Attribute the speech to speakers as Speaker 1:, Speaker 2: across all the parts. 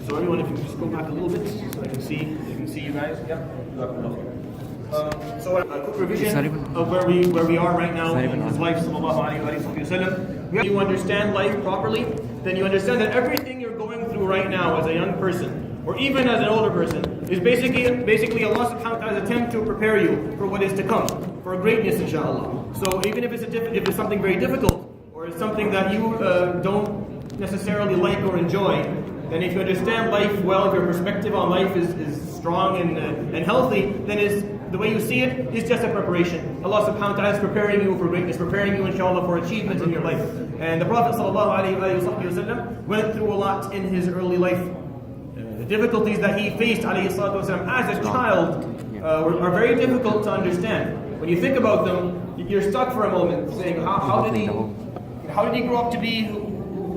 Speaker 1: So everyone, if you just go back a little bit so I can see you guys. Yeah. So a quick revision of where we are right now in his life, sallallahu alaihi wasallam. If you understand life properly, then you understand that everything you're going through right now as a young person, or even as an older person, is basically Allah subhanahu wa ta'ala's attempt to prepare you for what is to come, for greatness, inshallah. So even if it's something very difficult, or it's something that you don't necessarily like or enjoy, then if you understand life well, if your perspective on life is strong and healthy, then the way you see it is just a preparation. Allah subhanahu wa ta'ala is preparing you for greatness, preparing you inshallah for achievements in your life. And the Prophet sallallahu alayhi wa went through a lot in his early life. The difficulties that he faced alayhi salatu wasalam, as a child are very difficult to understand. When you think about them, you're stuck for a moment saying, how did he grow up to be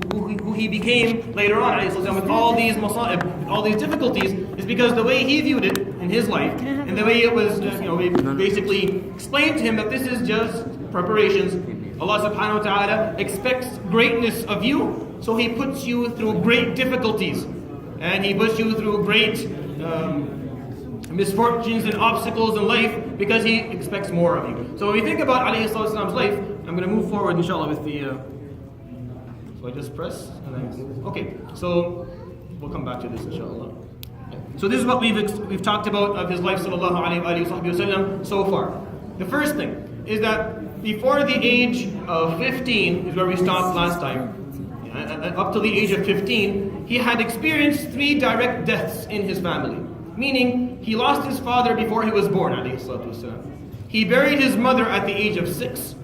Speaker 1: who he became later on, with all these masa'ib, all these difficulties, is because the way he viewed it in his life, and the way it was basically explained to him that this is just preparations. Allah subhanahu wa ta'ala expects greatness of you, so He puts you through great difficulties, and He puts you through great misfortunes and obstacles in life because He expects more of you. So when we think about alayhi salam's life, I'm going to move forward inshallah with the so I just press and then okay, so we'll come back to this inshallah. So this is what we've talked about of his life sallallahu alayhi wasallam so far. The first thing is that before the age of 15 is where we stopped last time. Up to the age of 15, he had experienced 3 direct deaths in his family. Meaning, he lost his father before he was born, alayhi salatu wasalam. He buried his mother at the age of 6.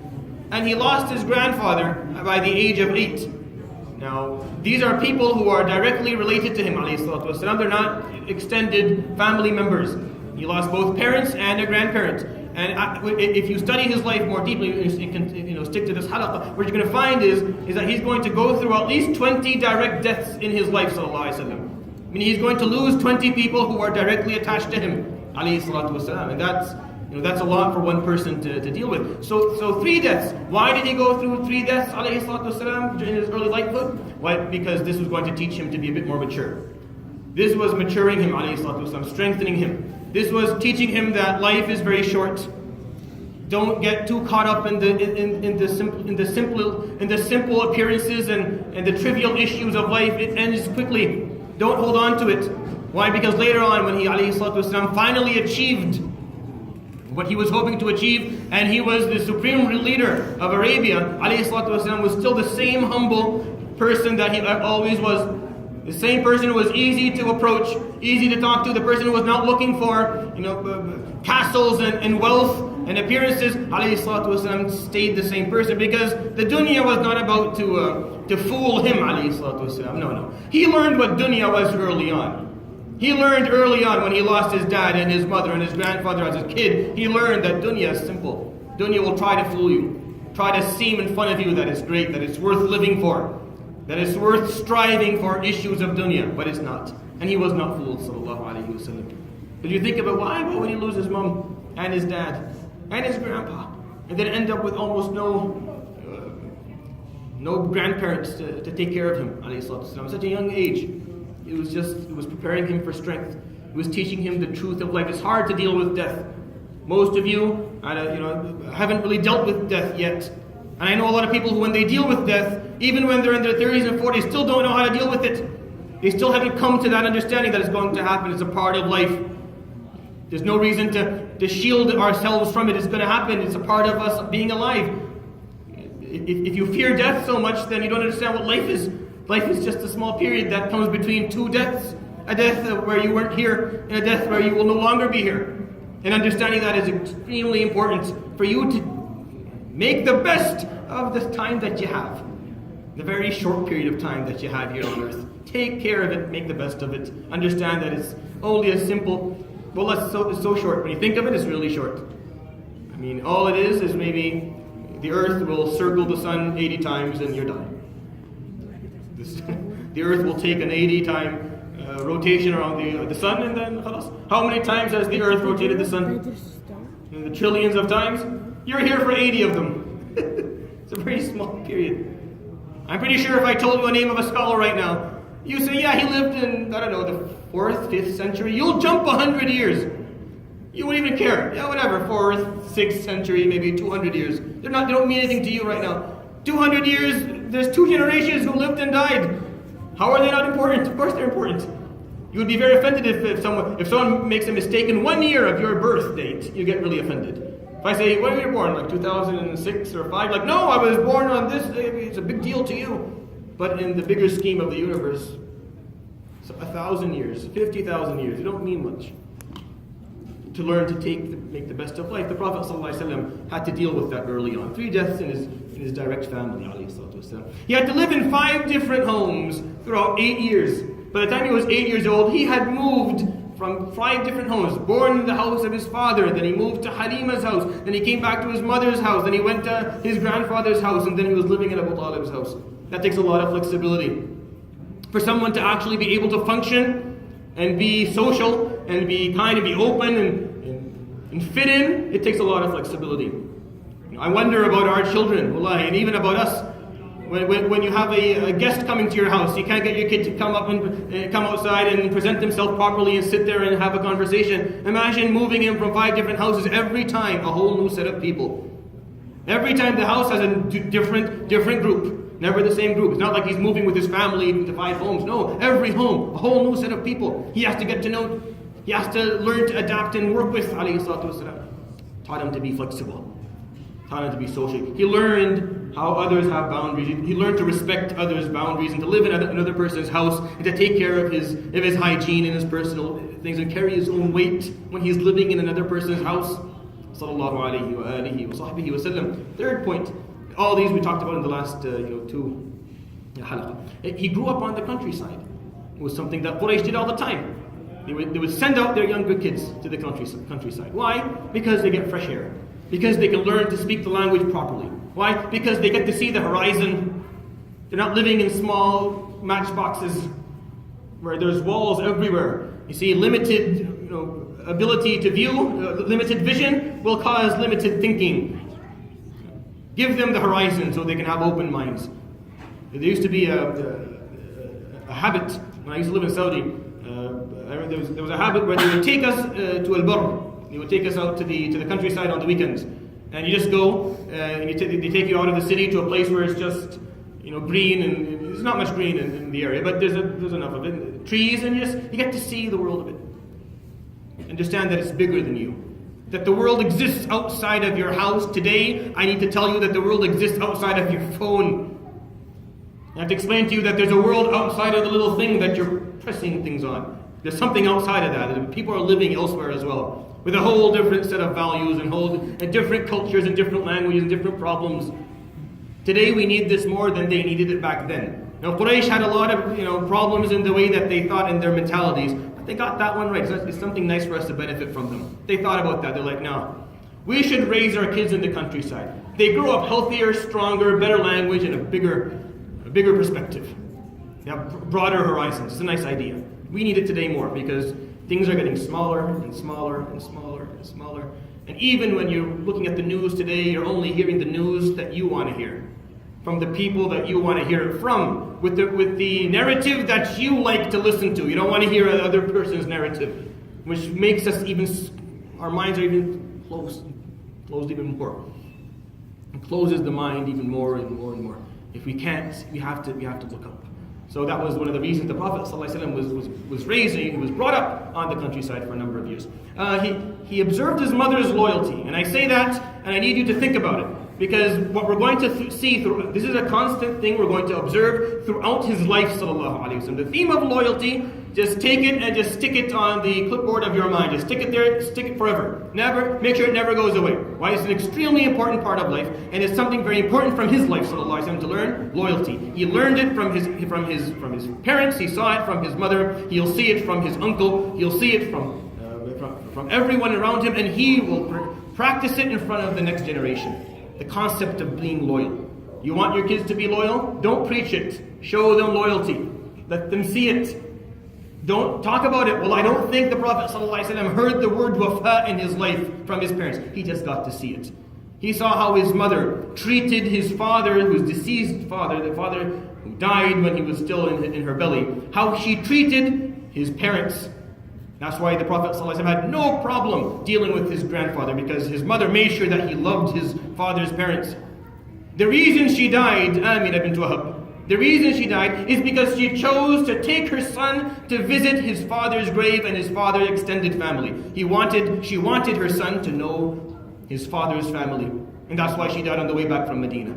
Speaker 1: And he lost his grandfather by the age of 8. Now, these are people who are directly related to him, alayhi salatu wasalam. They're not extended family members. He lost both parents and a grandparent. And if you study his life more deeply, you can stick to this halaqah, what you're going to find is that he's going to go through at least 20 direct deaths in his life, sallallahu alaihi wasallam. I mean, he's going to lose 20 people who are directly attached to him, alayhi salatu wasalam. And that's a lot for one person to deal with. So 3 deaths. Why did he go through 3 deaths, alayhi salatu wasalam, in his early lifehood? Why? Because this was going to teach him to be a bit more mature. This was maturing him, alayhi salatu wasalam, strengthening him. This was teaching him that life is very short. Don't get too caught up in the simple appearances and the trivial issues of life. It ends quickly. Don't hold on to it. Why? Because later on, when he alayhi salatu wasalam finally achieved what he was hoping to achieve, and he was the supreme leader of Arabia, alayhi salatu wasalam was still the same humble person that he always was. The same person who was easy to approach, easy to talk to, the person who was not looking for castles and wealth and appearances, alayhi salatu wasalam stayed the same person because the dunya was not about to fool him, alayhi salatu wasalam. No. He learned what dunya was early on. He learned early on when he lost his dad and his mother and his grandfather as a kid, he learned that dunya is simple. Dunya will try to fool you, try to seem in front of you that it's great, that it's worth living for, that it's worth striving for issues of dunya, but it's not. And he was not fooled, sallallahu alayhi wa sallam. But you think about why would he lose his mom and his dad and his grandpa, and then end up with almost no grandparents to take care of him, alayhi salatu wasalam, at such a young age. It was preparing him for strength. It was teaching him the truth of life. It's hard to deal with death. Most of you, haven't really dealt with death yet. And I know a lot of people who, when they deal with death, even when they're in their 30s and 40s, still don't know how to deal with it. They still haven't come to that understanding that it's going to happen. It's a part of life. There's no reason to shield ourselves from it. It's going to happen. It's a part of us being alive. If you fear death so much, then you don't understand what life is. Life is just a small period that comes between 2 deaths. A death where you weren't here, and a death where you will no longer be here. And understanding that is extremely important for you to make the best of the time that you have. The very short period of time that you have here on earth. Take care of it, make the best of it. Understand that it's only a simple, it's so short. When you think of it, it's really short. I mean, all it is maybe the earth will circle the sun 80 times and you're done. The earth will take an 80-time rotation around the sun, and then how many times has the earth rotated the sun? In the trillions of times? You're here for 80 of them. It's a very small period. I'm pretty sure if I told you a name of a scholar right now, You say, yeah, he lived in, I don't know, the 4th, 5th century. You'll jump 100 years. You wouldn't even care. Yeah, whatever, 4th, 6th century, maybe 200 years. They don't mean anything to you right now. 200 years, there's 2 generations who lived and died. How are they not important? Of course they're important. You would be very offended if someone makes a mistake in 1 year of your birth date. You get really offended. If I say, when were you born? Like 2006 or 5? Like, no, I was born on this day. It's a big deal to you. But in the bigger scheme of the universe, it's 1,000 years, 50,000 years. It don't mean much. To learn to make the best of life. The Prophet ﷺ had to deal with that early on. 3 deaths in his direct family. He had to live in 5 different homes throughout 8 years. By the time he was 8 years old, he had moved from 5 different homes. Born in the house of his father, then he moved to Halima's house, then he came back to his mother's house, then he went to his grandfather's house, and then he was living in Abu Talib's house. That takes a lot of flexibility. For someone to actually be able to function and be social and be kind of be open and fit in, it takes a lot of flexibility. I wonder about our children, wallahi, and even about us. When you have a guest coming to your house, you can't get your kid to come up and come outside and present himself properly and sit there and have a conversation. Imagine moving him from 5 different houses every time, a whole new set of people. Every time the house has a different group, never the same group. It's not like he's moving with his family into 5 homes. No, every home, a whole new set of people. He has to get to know, he has to learn to adapt and work with, alayhi salatu wasalam. Taught him to be flexible. Taught him to be social. He learned how others have boundaries. He learned to respect others' boundaries and to live in another person's house and to take care of his hygiene and his personal things and carry his own weight when he's living in another person's house. Sallallahu alayhi wa alihi wa sahbihi wa sallam. Third point. All these we talked about in the last 2 halaqah. He grew up on the countryside. It was something that Quraysh did all the time. They would send out their younger kids to the countryside. Why? Because they get fresh air. Because they can learn to speak the language properly. Why? Because they get to see the horizon. They're not living in small matchboxes where there's walls everywhere. You see, limited ability to view, limited vision will cause limited thinking. Give them the horizon so they can have open minds. There used to be a habit, when I used to live in Saudi, there was a habit where they would take us to Al-Barr. They would take us out to the countryside on the weekends. And you just go, and they take you out of the city to a place where it's just green, and there's not much green in the area, but there's enough of it. Trees, and you get to see the world a bit. Understand that it's bigger than you. That the world exists outside of your house. Today, I need to tell you that the world exists outside of your phone. I have to explain to you that there's a world outside of the little thing that you're pressing things on. There's something outside of that. People are living elsewhere as well, with a whole different set of values and different cultures and different languages and different problems. Today we need this more than they needed it back then. Now Quraysh had a lot of problems in the way that they thought in their mentalities. They got that one right. So it's something nice for us to benefit from them. They thought about that. They're like, no, we should raise our kids in the countryside. They grow up healthier, stronger, better language, and a bigger perspective. They have broader horizons. It's a nice idea. We need it today more because things are getting smaller and smaller and smaller and smaller. And even when you're looking at the news today, you're only hearing the news that you want to hear. From the people that you want to hear it from, with the narrative that you like to listen to. You don't want to hear another person's narrative, which makes us our minds are even closed even more. It closes the mind even more and more and more. If we can't, we have to look up. So that was one of the reasons the Prophet ﷺ was raised. He was brought up on the countryside for a number of years. He observed his mother's loyalty, and I say that, and I need you to think about it. Because what we're going to see this is a constant thing we're going to observe throughout his life, sallallahu alaihi wasallam. The theme of loyalty, just take it and just stick it on the clipboard of your mind. Just stick it there, stick it forever. Make sure it never goes away. Why? It's an extremely important part of life, and it's something very important from his life, sallallahu alaihi wasallam, to learn loyalty. He learned it from his parents. He saw it from his mother. He'll see it from his uncle. He'll see it from everyone around him, and he will practice it in front of the next generation. The concept of being loyal. You want your kids to be loyal? Don't preach it. Show them loyalty. Let them see it. Don't talk about it. Well, I don't think the Prophet ﷺ heard the word wafa in his life from his parents. He just got to see it. He saw how his mother treated his father, his deceased father. The father who died when he was still in her belly, how she treated his parents. That's why the Prophet ﷺ had no problem dealing with his grandfather, because his mother made sure that he loved his father's parents. The reason she died, Amina bint Wahab, the reason she died is because she chose to take her son to visit his father's grave and his father's extended family. She wanted her son to know his father's family. And that's why she died on the way back from Medina.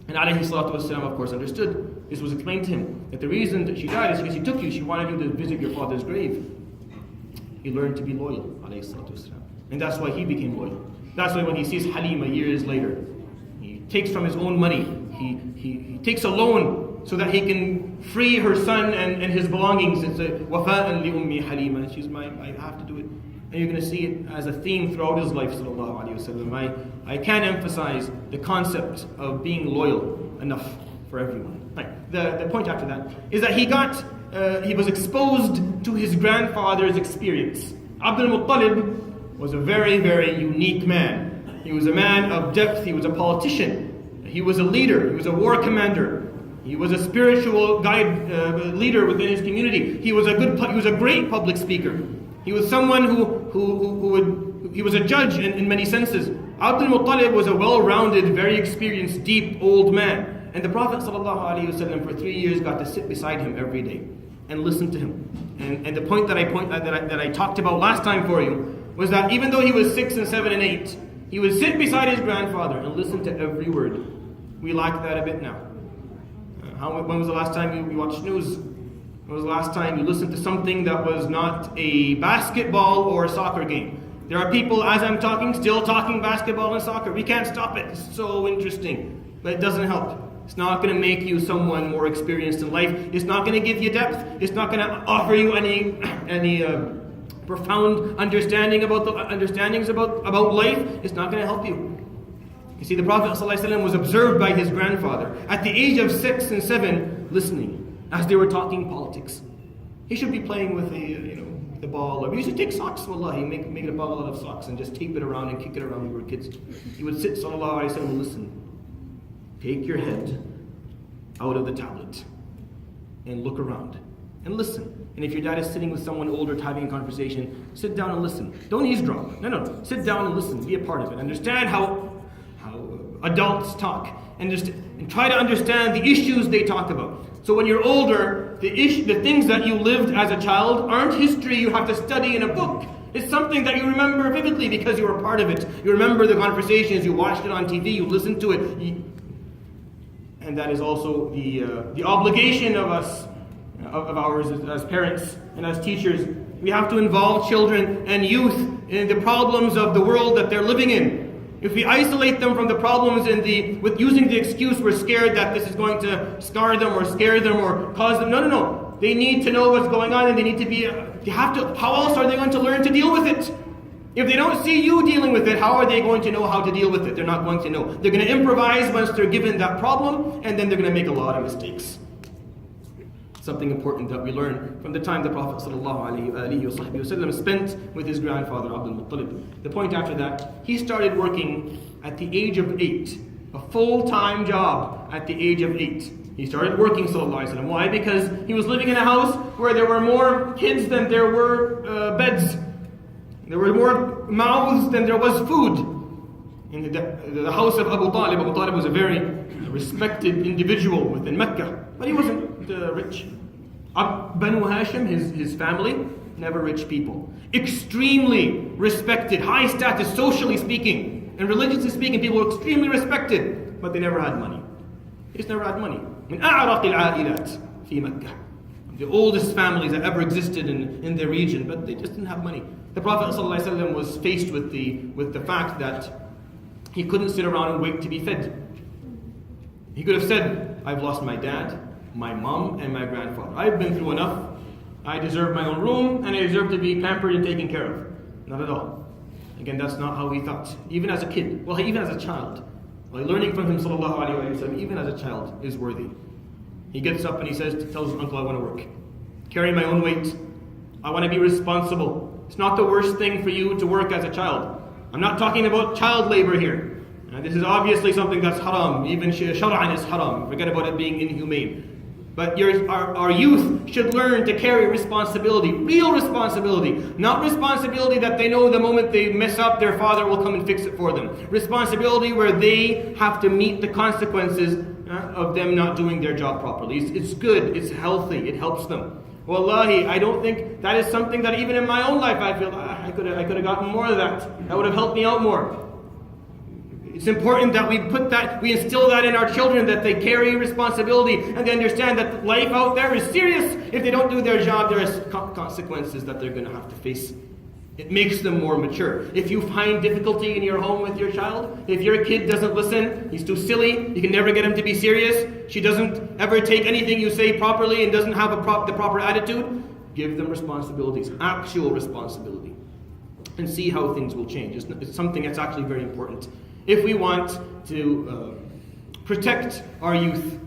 Speaker 1: And alayhi salatu wasalam, of course, understood. This was explained to him, that the reason that she died is because she took you, she wanted you to visit your father's grave. He learned to be loyal, alayhi salatu wasalam. And that's why he became loyal. That's why when he sees Halima years later, he takes from his own money, he takes a loan so that he can free her son and his belongings. It's a wafa'an li ummi Halima. I have to do it. And you're going to see it as a theme throughout his life, sallallahu alayhi wasallam. I can't emphasize the concept of being loyal enough for everyone. Right. The point after that is that he was exposed to his grandfather's experience. Abdul Muttalib was a very, very unique man. He was a man of depth. He was a politician. He was a leader. He was a war commander. He was a spiritual guide, leader within his community. He was a great public speaker. He was someone he was a judge in many senses. Abdul Muttalib was a well-rounded, very experienced, deep, old man. And the Prophet ﷺ for 3 years got to sit beside him every day and listen to him. And the point that I talked about last time for you was that even though he was 6 and 7 and 8, he would sit beside his grandfather and listen to every word. We lack that a bit now. When was the last time you watched news? When was the last time you listened to something that was not a basketball or a soccer game? There are people, as I'm talking, still talking basketball and soccer. We can't stop it. It's so interesting. But it doesn't help. It's not going to make you someone more experienced in life. It's not going to give you depth. It's not going to offer you any profound understandings about life. It's not going to help you. You see, the Prophet ﷺ was observed by his grandfather at the age of 6 and 7, listening as they were talking politics. He should be playing with the ball, or he should take socks, wallahi, make a ball out of socks and just tape it around and kick it around when we were kids. He would sit, sallallahu alayhi wa sallam, and listen. Take your head out of the tablet and look around and listen. And if your dad is sitting with someone older having a conversation, sit down and listen. Don't eavesdrop. No. Sit down and listen. Be a part of it. Understand how adults talk. And try to understand the issues they talk about. So when you're older, the things that you lived as a child aren't history you have to study in a book. It's something that you remember vividly because you were part of it. You remember the conversations, you watched it on TV, you listened to it. And that is also the obligation of ours as parents and as teachers. We have to involve children and youth in the problems of the world that they're living in. If we isolate them from the problems with using the excuse we're scared that this is going to scar them or scare them or cause them. No. They need to know what's going on, and how else are they going to learn to deal with it? If they don't see you dealing with it, how are they going to know how to deal with it? They're not going to know. They're going to improvise once they're given that problem, and then they're going to make a lot of mistakes. Something important that we learn from the time the Prophet ﷺ spent with his grandfather Abdul Muttalib. The point after that, he started working at the age of 8, a full-time job at the age of 8. He started working, sallallahu alaihi wasallam. Why? Because he was living in a house where there were more kids than there were beds. There were more mouths than there was food. In the house of Abu Talib. Abu Talib was a very respected individual within Mecca, but he wasn't rich. Banu Hashim, his family, never rich people. Extremely respected, high status, socially speaking, and religiously speaking, people were extremely respected, but they never had money. They just never had money. من أعرق العائلات في مكة. The oldest families that ever existed in their region, but they just didn't have money. The Prophet ﷺ was faced with the fact that he couldn't sit around and wait to be fed. He could have said, I've lost my dad, my mom, and my grandfather. I've been through enough. I deserve my own room, and I deserve to be pampered and taken care of. Not at all. Again, that's not how he thought. Even as a kid, even as a child. By learning from him, sallallahu alaihi wasallam, even as a child is worthy. He gets up and he tells his uncle, I want to work. Carry my own weight. I want to be responsible. It's not the worst thing for you to work as a child. I'm not talking about child labor here. This is obviously something that's haram, even shar'an is haram. Forget about it being inhumane. But our youth should learn to carry responsibility, real responsibility. Not responsibility that they know the moment they mess up, their father will come and fix it for them. Responsibility where they have to meet the consequences of them not doing their job properly. It's good, it's healthy, it helps them. Wallahi, I don't think that is something that even in my own life I feel, I could have gotten more of that. That would have helped me out more. It's important that we instill that in our children, that they carry responsibility and they understand that life out there is serious. If they don't do their job, there is consequences that they're going to have to face. It makes them more mature. If you find difficulty in your home with your child, if your kid doesn't listen, he's too silly, you can never get him to be serious, she doesn't ever take anything you say properly and doesn't have the proper attitude, give them responsibilities, actual responsibility, and see how things will change. It's something that's actually very important. If we want to protect our youth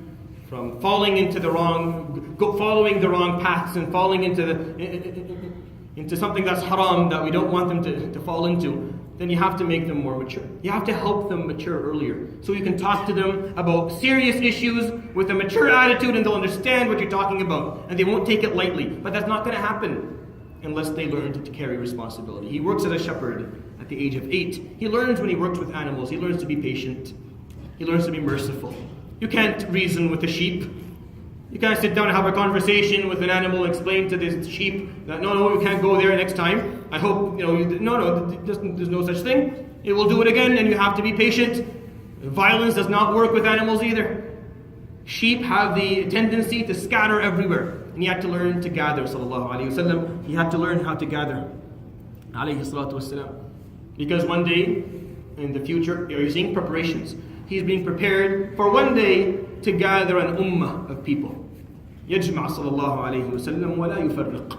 Speaker 1: from falling into following the wrong paths and falling into something that's haram that we don't want them to fall into, then you have to make them more mature. You have to help them mature earlier. So you can talk to them about serious issues with a mature attitude and they'll understand what you're talking about and they won't take it lightly. But that's not going to happen unless they learn to carry responsibility. He works as a shepherd at the age of 8. He learns when he works with animals. He learns to be patient. He learns to be merciful. You can't reason with a sheep. You can't sit down and have a conversation with an animal and explain to this sheep that, no, you can't go there next time. I hope, there's no such thing. It will do it again and you have to be patient. Violence does not work with animals either. Sheep have the tendency to scatter everywhere. And he had to learn to gather, sallallahu alayhi wasallam. He had to learn how to gather, alayhi salatu wasalam. Because one day in the future, you're seeing preparations. He's being prepared for one day to gather an ummah of people. يجمع صلى الله عليه وسلم ولا يفرق.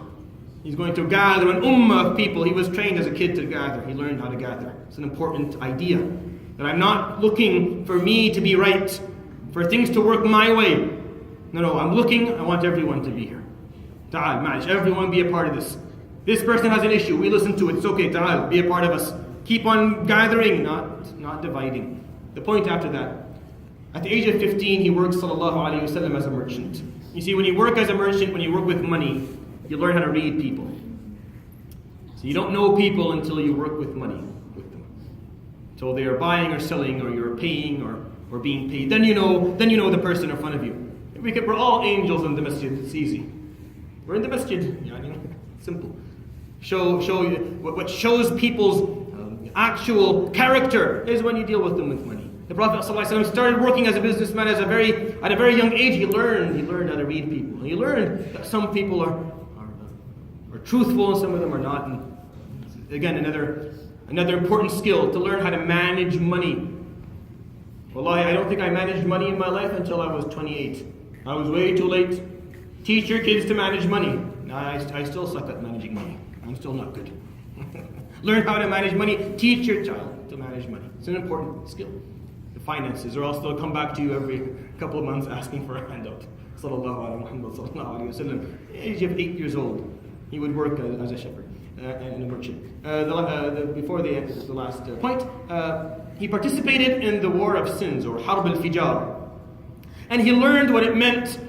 Speaker 1: He's going to gather an ummah of people. He was trained as a kid to gather. He learned how to gather. It's an important idea. That I'm not looking for me to be right, for things to work my way. No, I want everyone to be here. Ta'al, ma'ash, everyone be a part of this. This person has an issue, we listen to it, it's okay, ta'al, be a part of us. Keep on gathering, not dividing. The point after that, at the age of 15, he works, sallallahu alayhi wasallam, as a merchant. You see, when you work as a merchant, when you work with money, you learn how to read people. So you don't know people until you work with money with them. Until they are buying or selling, or you're paying or being paid. Then you know the person in front of you. We're all angels in the masjid. It's easy. We're in the masjid. Simple. Show what shows people's actual character is when you deal with them with money. The Prophet ﷺ started working as a businessman at a very young age. He learned how to read people. He learned that some people are truthful and some of them are not. And again, another important skill, to learn how to manage money. Wallahi, I don't think I managed money in my life until I was 28. I was way too late. Teach your kids to manage money. I still suck at managing money. I'm still not good. Learn how to manage money. Teach your child to manage money. It's an important skill. The finances, or else they'll come back to you every couple of months asking for a handout. Sallallahu alayhi wa sallam. Age of 8 years old, he would work as a shepherd and a merchant. Before the last point, he participated in the war of sins, or Harb al-Fijar. And he learned what it meant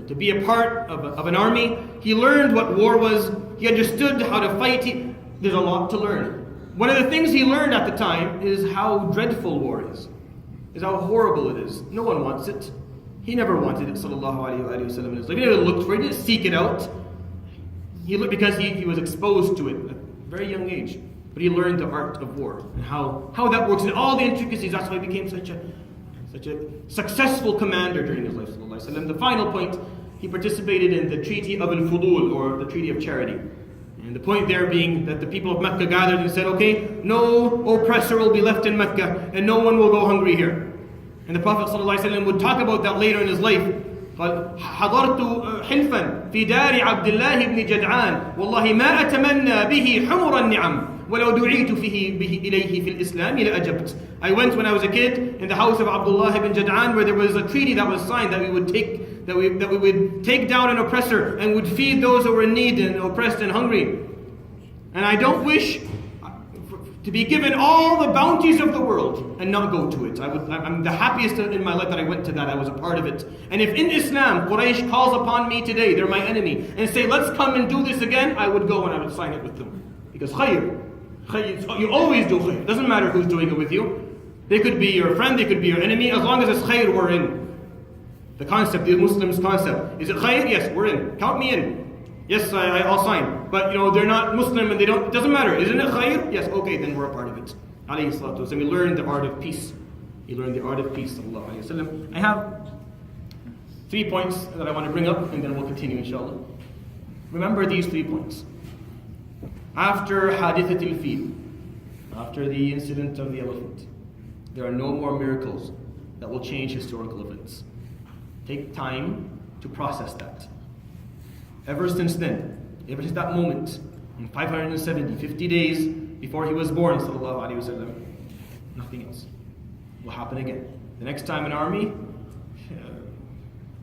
Speaker 1: to be a part of an army. He learned what war was. He understood how to fight. There's a lot to learn. One of the things he learned at the time is how dreadful war is how horrible it is. No one wants it. He never wanted it, sallallahu alayhi wa sallam. He never looked for it, he didn't seek it out. Because he was exposed to it at a very young age. But he learned the art of war and how that works and all the intricacies. That's why he became such a successful commander during his life, sallallahu alayhi wa sallam. The final point, he participated in the Treaty of Al-Fudul, or the Treaty of Charity. And the point there being that the people of Mecca gathered and said, okay, no oppressor will be left in Mecca and no one will go hungry here. And the Prophet ﷺ would talk about that later in his life. قال حضرت حلفا في دار عبد الله بن جدعان والله ما أتمنى به حمر النعم ولو دعيت به إليه في الإسلام لأجبت. I went when I was a kid in the house of Abdullah ibn Jad'an, where there was a treaty that was signed that we would take down an oppressor and would feed those who were in need and oppressed and hungry. And I don't wish to be given all the bounties of the world and not go to it. I'm the happiest in my life that I went to that. I was a part of it. And if in Islam, Quraysh calls upon me today, they're my enemy, and say, let's come and do this again, I would go and I would sign it with them. Because khayr, you always do khayr. It doesn't matter who's doing it with you. They could be your friend, they could be your enemy. As long as it's khayr, we're in. The concept, the Muslims' concept. Is it khayr? Yes, we're in. Count me in. Yes, I'll sign. But they're not Muslim and they don't, it doesn't matter. Isn't it khayr? Yes, okay, then we're a part of it. Alayhi salatu wasalam. We learn the art of peace. You learn the art of peace. Sallallahu alayhi wasallam. I have 3 points that I want to bring up and then we'll continue inshallah. Remember these 3 points. After hadithat al-fil, after the incident of the elephant, there are no more miracles that will change historical events. Take time to process that. Ever since then, ever since that moment, in 570, 50 days before he was born, sallallahu alaihi wasallam, nothing else will happen again. The next time an army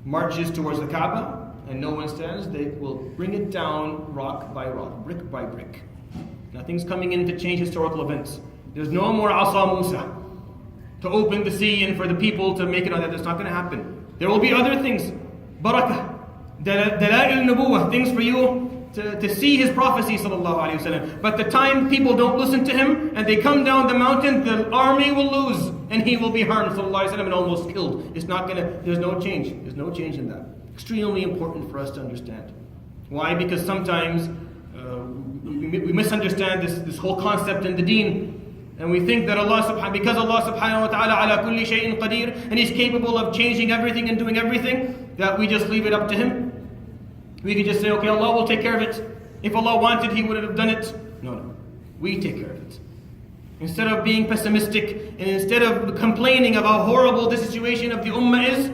Speaker 1: marches towards the Kaaba and no one stands, they will bring it down rock by rock, brick by brick. Nothing's coming in to change historical events. There's no more Asa Musa to open the sea and for the people to make it on that. That's not going to happen. There will be other things. Barakah. Dala'il Nubuwah, things for you to see his prophecy, sallallahu alayhi wasallam. But the time people don't listen to him and they come down the mountain, the army will lose and he will be harmed, sallallahu alayhi wasallam, and almost killed. It's not gonna, there's no change. There's no change in that. Extremely important for us to understand. Why? Because sometimes we misunderstand this whole concept in the deen. And we think that because Allah subhanahu wa ta'ala ala kulli shay'in qadir, and He's capable of changing everything and doing everything, that we just leave it up to Him. We can just say, okay, Allah will take care of it. If Allah wanted, He would have done it. No. We take care of it. Instead of being pessimistic, and instead of complaining about how horrible the situation of the ummah is,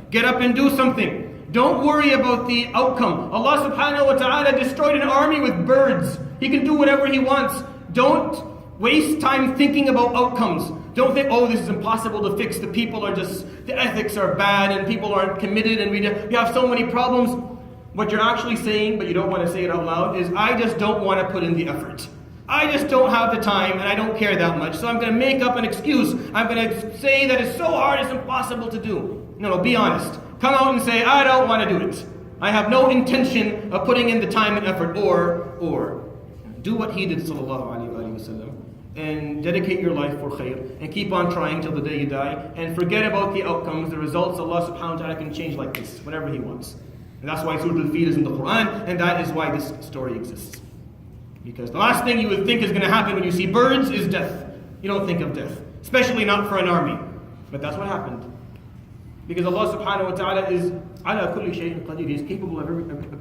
Speaker 1: get up and do something. Don't worry about the outcome. Allah subhanahu wa ta'ala destroyed an army with birds. He can do whatever He wants. Don't waste time thinking about outcomes. Don't think, oh, this is impossible to fix. The ethics are bad and people aren't committed and we have so many problems. What you're actually saying, but you don't want to say it out loud, is I just don't want to put in the effort. I just don't have the time and I don't care that much. So I'm going to make up an excuse. I'm going to say that it's so hard, it's impossible to do. No, be honest. Come out and say, I don't want to do it. I have no intention of putting in the time and effort. Or do what he did, sallallahu alayhi wa sallam, and dedicate your life for khair, and keep on trying till the day you die, and forget about the outcomes, the results. Allah subhanahu wa ta'ala can change like this, whatever He wants. And that's why Surah Al-Fil is in the Quran, and that is why this story exists. Because the last thing you would think is going to happen when you see birds is death. You don't think of death, especially not for an army. But that's what happened. Because Allah subhanahu wa ta'ala is ala kulli shay'in qadir. He is capable of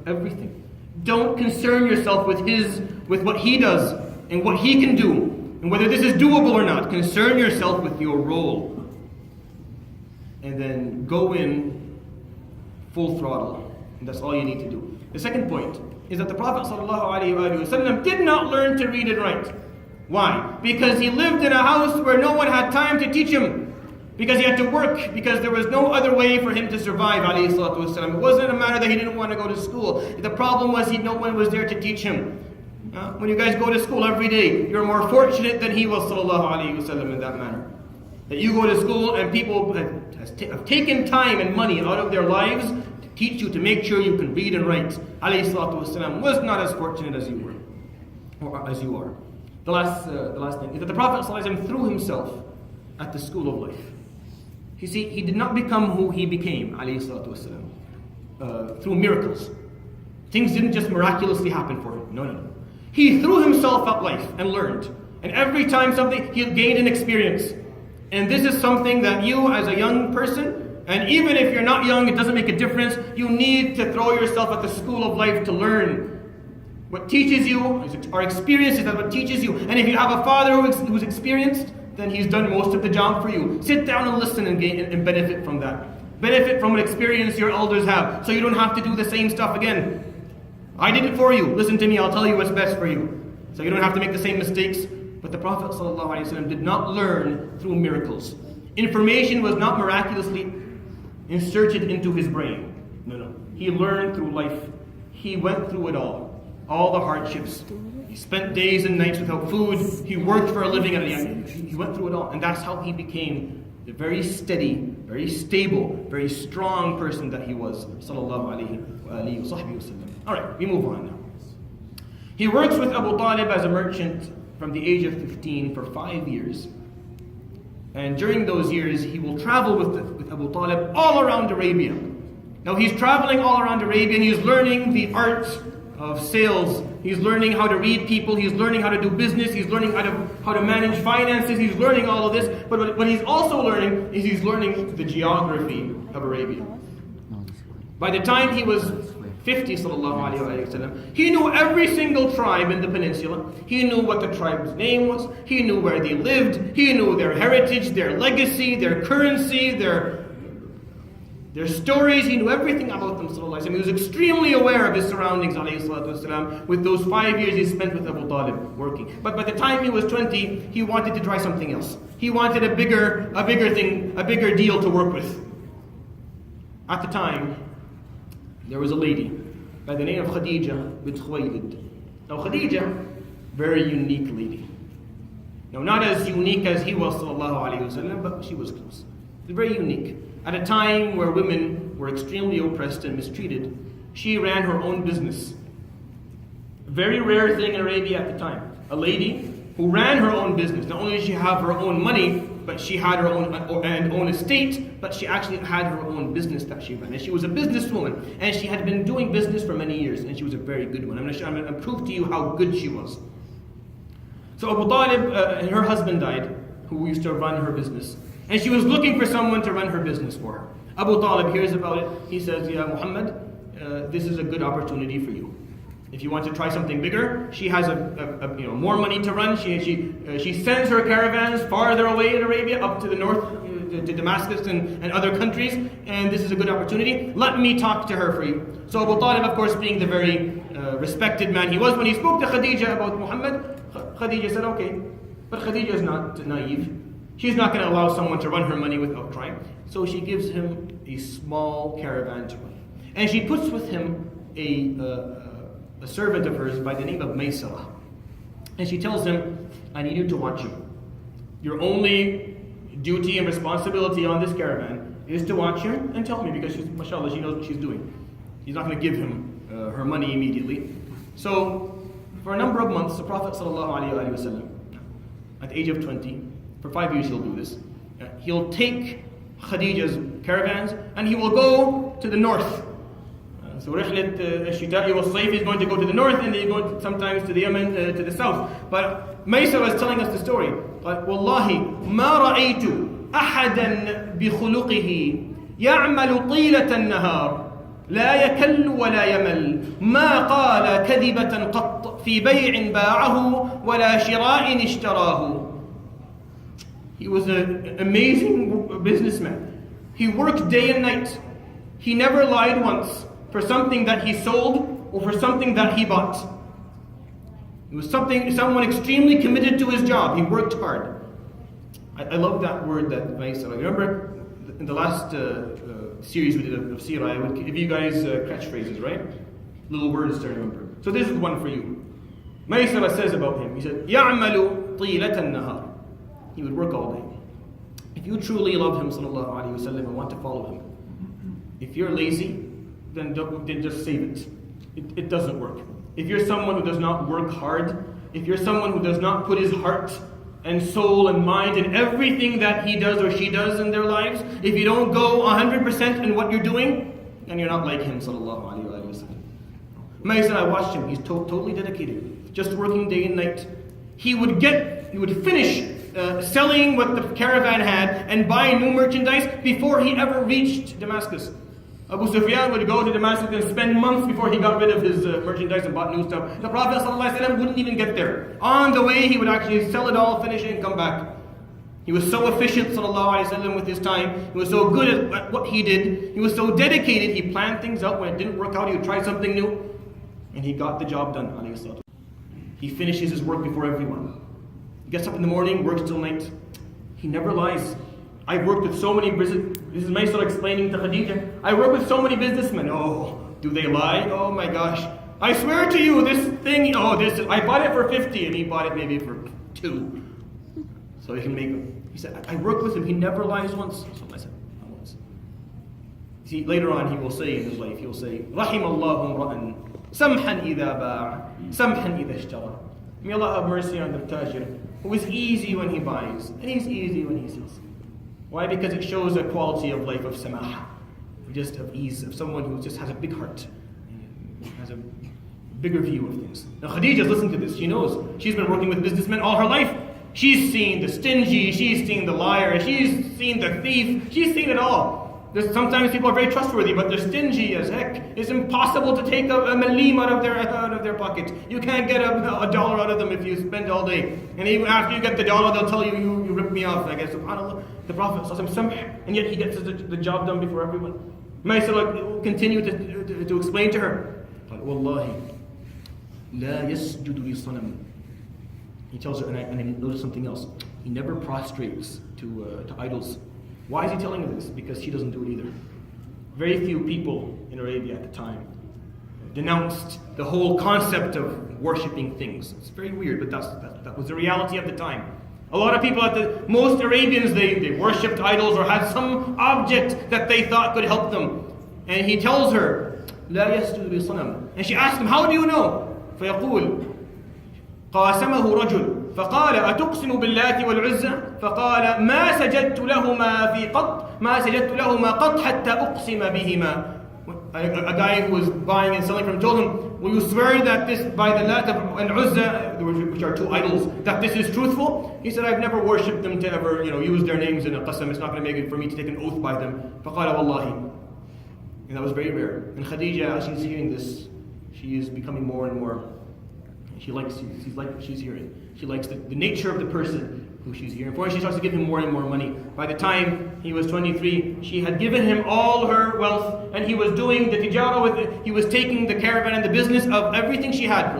Speaker 1: everything. Don't concern yourself with what He does and what He can do, and whether this is doable or not. Concern yourself with your role. And then go in full throttle. And that's all you need to do. The second point is that the Prophet ﷺ did not learn to read and write. Why? Because he lived in a house where no one had time to teach him. Because he had to work, because there was no other way for him to survive, alayhi salatu wasalam. It wasn't a matter that he didn't want to go to school. The problem was no one was there to teach him. When you guys go to school every day, you're more fortunate than he was, sallallahu alayhi wasallam, in that manner. That you go to school and people have taken time and money out of their lives to teach you, to make sure you can read and write. Alayhi salatu wasalam was not as fortunate as you were, or as you are. The last thing is that the Prophet ﷺ threw himself at the school of life. You see, he did not become who he became, alayhi salatu wasalam, through miracles. Things didn't just miraculously happen for him. No. He threw himself at life and learned. And every time he gained an experience. And this is something that you, as a young person, and even if you're not young, it doesn't make a difference, you need to throw yourself at the school of life to learn. What teaches you, our experience is that what teaches you. And if you have a father who's experienced, then he's done most of the job for you. Sit down and listen and benefit from that. Benefit from an experience your elders have, so you don't have to do the same stuff again. I did it for you. Listen to me, I'll tell you what's best for you. So you don't have to make the same mistakes. But the Prophet ﷺ did not learn through miracles. Information was not miraculously inserted into his brain. No. He learned through life. He went through it all. all the hardships. He spent days and nights without food. He worked for a living at a young age. He went through it all. And that's how he became the very steady, very stable, very strong person that he was. Sallallahu alayhi wa sallam. Alright, we move on now. He works with Abu Talib as a merchant from the age of 15 for 5 years. And during those years, he will travel with Abu Talib all around Arabia. Now he's traveling all around Arabia and he's learning the art of sales. He's learning how to read people. He's learning how to do business. He's learning how to manage finances. He's learning all of this. But what he's also learning is he's learning the geography of Arabia. By the time he was 50, sallallahu alayhi wa sallam, he knew every single tribe in the peninsula. He knew what the tribe's name was. He knew where they lived. He knew their heritage, their legacy, their currency, their stories. He knew everything about them, sallallahu alayhi wa sallam. He was extremely aware of his surroundings, alayhi salatu wasalam, with those 5 years he spent with Abu Talib working. But by the time he was 20, he wanted to try something else. He wanted a bigger thing, a bigger deal to work with. At the time, there was a lady by the name of Khadija bint Khuwaylid. Now Khadija, very unique lady. Now not as unique as he was, sallallahu alayhi wa sallam, but she was close. Very unique. At a time where women were extremely oppressed and mistreated, she ran her own business. A very rare thing in Arabia at the time. A lady who ran her own business. Not only did she have her own money, but she had her own estate, but she actually had her own business that she ran. And she was a businesswoman, and she had been doing business for many years, and she was a very good one. I'm going to prove to you how good she was. So Abu Talib, her husband died, who used to run her business. And she was looking for someone to run her business for her. Abu Talib hears about it. He says, "Ya Muhammad, this is a good opportunity for you. If you want to try something bigger, she has more money to run. She sends her caravans farther away in Arabia, up to the north, to Damascus and other countries. And this is a good opportunity. Let me talk to her for you." So Abu Talib, of course, being the very respected man he was, when he spoke to Khadija about Muhammad, Khadija said, "Okay." But Khadija is not naive. She's not going to allow someone to run her money without trying. So she gives him a small caravan to run. And she puts with him a servant of hers by the name of Maysarah. And she tells him, "I need you to watch him. Your only duty and responsibility on this caravan is to watch him and tell me," because mashallah, she knows what she's doing. He's not going to give him her money immediately. So for a number of months, the Prophet ﷺ, at the age of 20, for 5 years he'll do this. He'll take Khadija's caravans and he will go to the north. So Rihlat al-Shita'i wal-Sayf is going to go to the north, and they're going sometimes to the Yemen, to the south. But Maysarah is telling us the story. وَاللَّهِ مَا رَأَيْتُ أَحَدًا بِخُلُقِهِ يَعْمَلُ طِيلَةَ النَّهَارِ لا يكل ولا يمل ما قال كذبة قط في بيع باعه ولا شراء اشتراه. He was an amazing businessman. He worked day and night. He never lied once for something that he sold or for something that he bought. It was someone extremely committed to his job. He worked hard. I love that word that Maysarah. Remember in the last series we did of Seerah, I would give you guys catchphrases, right? Little words to remember. So this is one for you. Maysarah says about him, he said, يَعْمَلُ طِيلَةَ النَّهَارِ. He would work all day. If you truly love him, sallallahu alaihi wasallam, and want to follow him, if you're lazy, then just save it. It doesn't work. If you're someone who does not work hard, if you're someone who does not put his heart and soul and mind in everything that he does or she does in their lives, if you don't go 100% in what you're doing, then you're not like him, sallallahu alaihi wasallam. Maysarah, I watched him. He's totally dedicated, just working day and night. He would finish selling what the caravan had and buy new merchandise before he ever reached Damascus. Abu Sufyan would go to Damascus and spend months before he got rid of his merchandise and bought new stuff. The Prophet ﷺ wouldn't even get there. On the way, he would actually sell it all, finish it, and come back. He was so efficient, ﷺ, with his time. He was so good at what he did. He was so dedicated. He planned things out. When it didn't work out, he would try something new. And he got the job done, ﷺ. He finishes his work before everyone. He gets up in the morning, works till night. He never lies. I've worked with so many this is Maysarah explaining to Khadija. I work with so many businessmen. Oh, do they lie? Oh my gosh. I swear to you, this thing, I bought it for 50 and he bought it maybe for 2. So he can make them. He said, I work with him, he never lies once. So I said, not once. See, later on he will say in his life, he will say, رحم الله امرأ سمحا إذا باع سمحا إذا اشترى. May Allah have mercy on the tajir, who is easy when he buys, and he's easy when he sells. Why? Because it shows a quality of life of samah, just of ease, of someone who just has a big heart, has a bigger view of things. Now Khadija is listening to this. She knows. She's been working with businessmen all her life. She's seen the stingy, she's seen the liar, she's seen the thief, she's seen it all. Sometimes people are very trustworthy, but they're stingy as heck. It's impossible to take a malim out of their pocket. You can't get a dollar out of them if you spend all day. And even after you get the dollar, they'll tell you ripped me off. I guess, subhanAllah, the Prophet ﷺ, and yet he gets the job done before everyone. May I continue to explain to her. Wallahi, la yasjudu li sanam. He tells her, and I notice something else. He never prostrates to idols. Why is he telling her this? Because she doesn't do it either. Very few people in Arabia at the time denounced the whole concept of worshipping things. It's very weird, but that was the reality of the time. A lot of people most Arabians, they worshipped idols or had some object that they thought could help them. And he tells her, لا يسجد لصنم. And she asks him, how do you know? فيقول قاسمه رجل فقال أتقسم باللات والعزى فقال ما سجدت لهما قط حتى أقسم بهما. A guy who was buying and selling from him told him, will you swear that this, by the Lat and Uzza, which are 2 idols, that this is truthful? He said, I've never worshipped them to ever use their names in a qasam. It's not going to make it for me to take an oath by them. فقال والله. And that was very rare. And Khadija, as she's hearing this, she is becoming more and more. She likes what she's hearing. She likes the nature of the person who she's hearing for. She starts to give him more and more money. By the time he was 23, she had given him all her wealth, and he was doing the tijara with it. He was taking the caravan and the business of everything she had,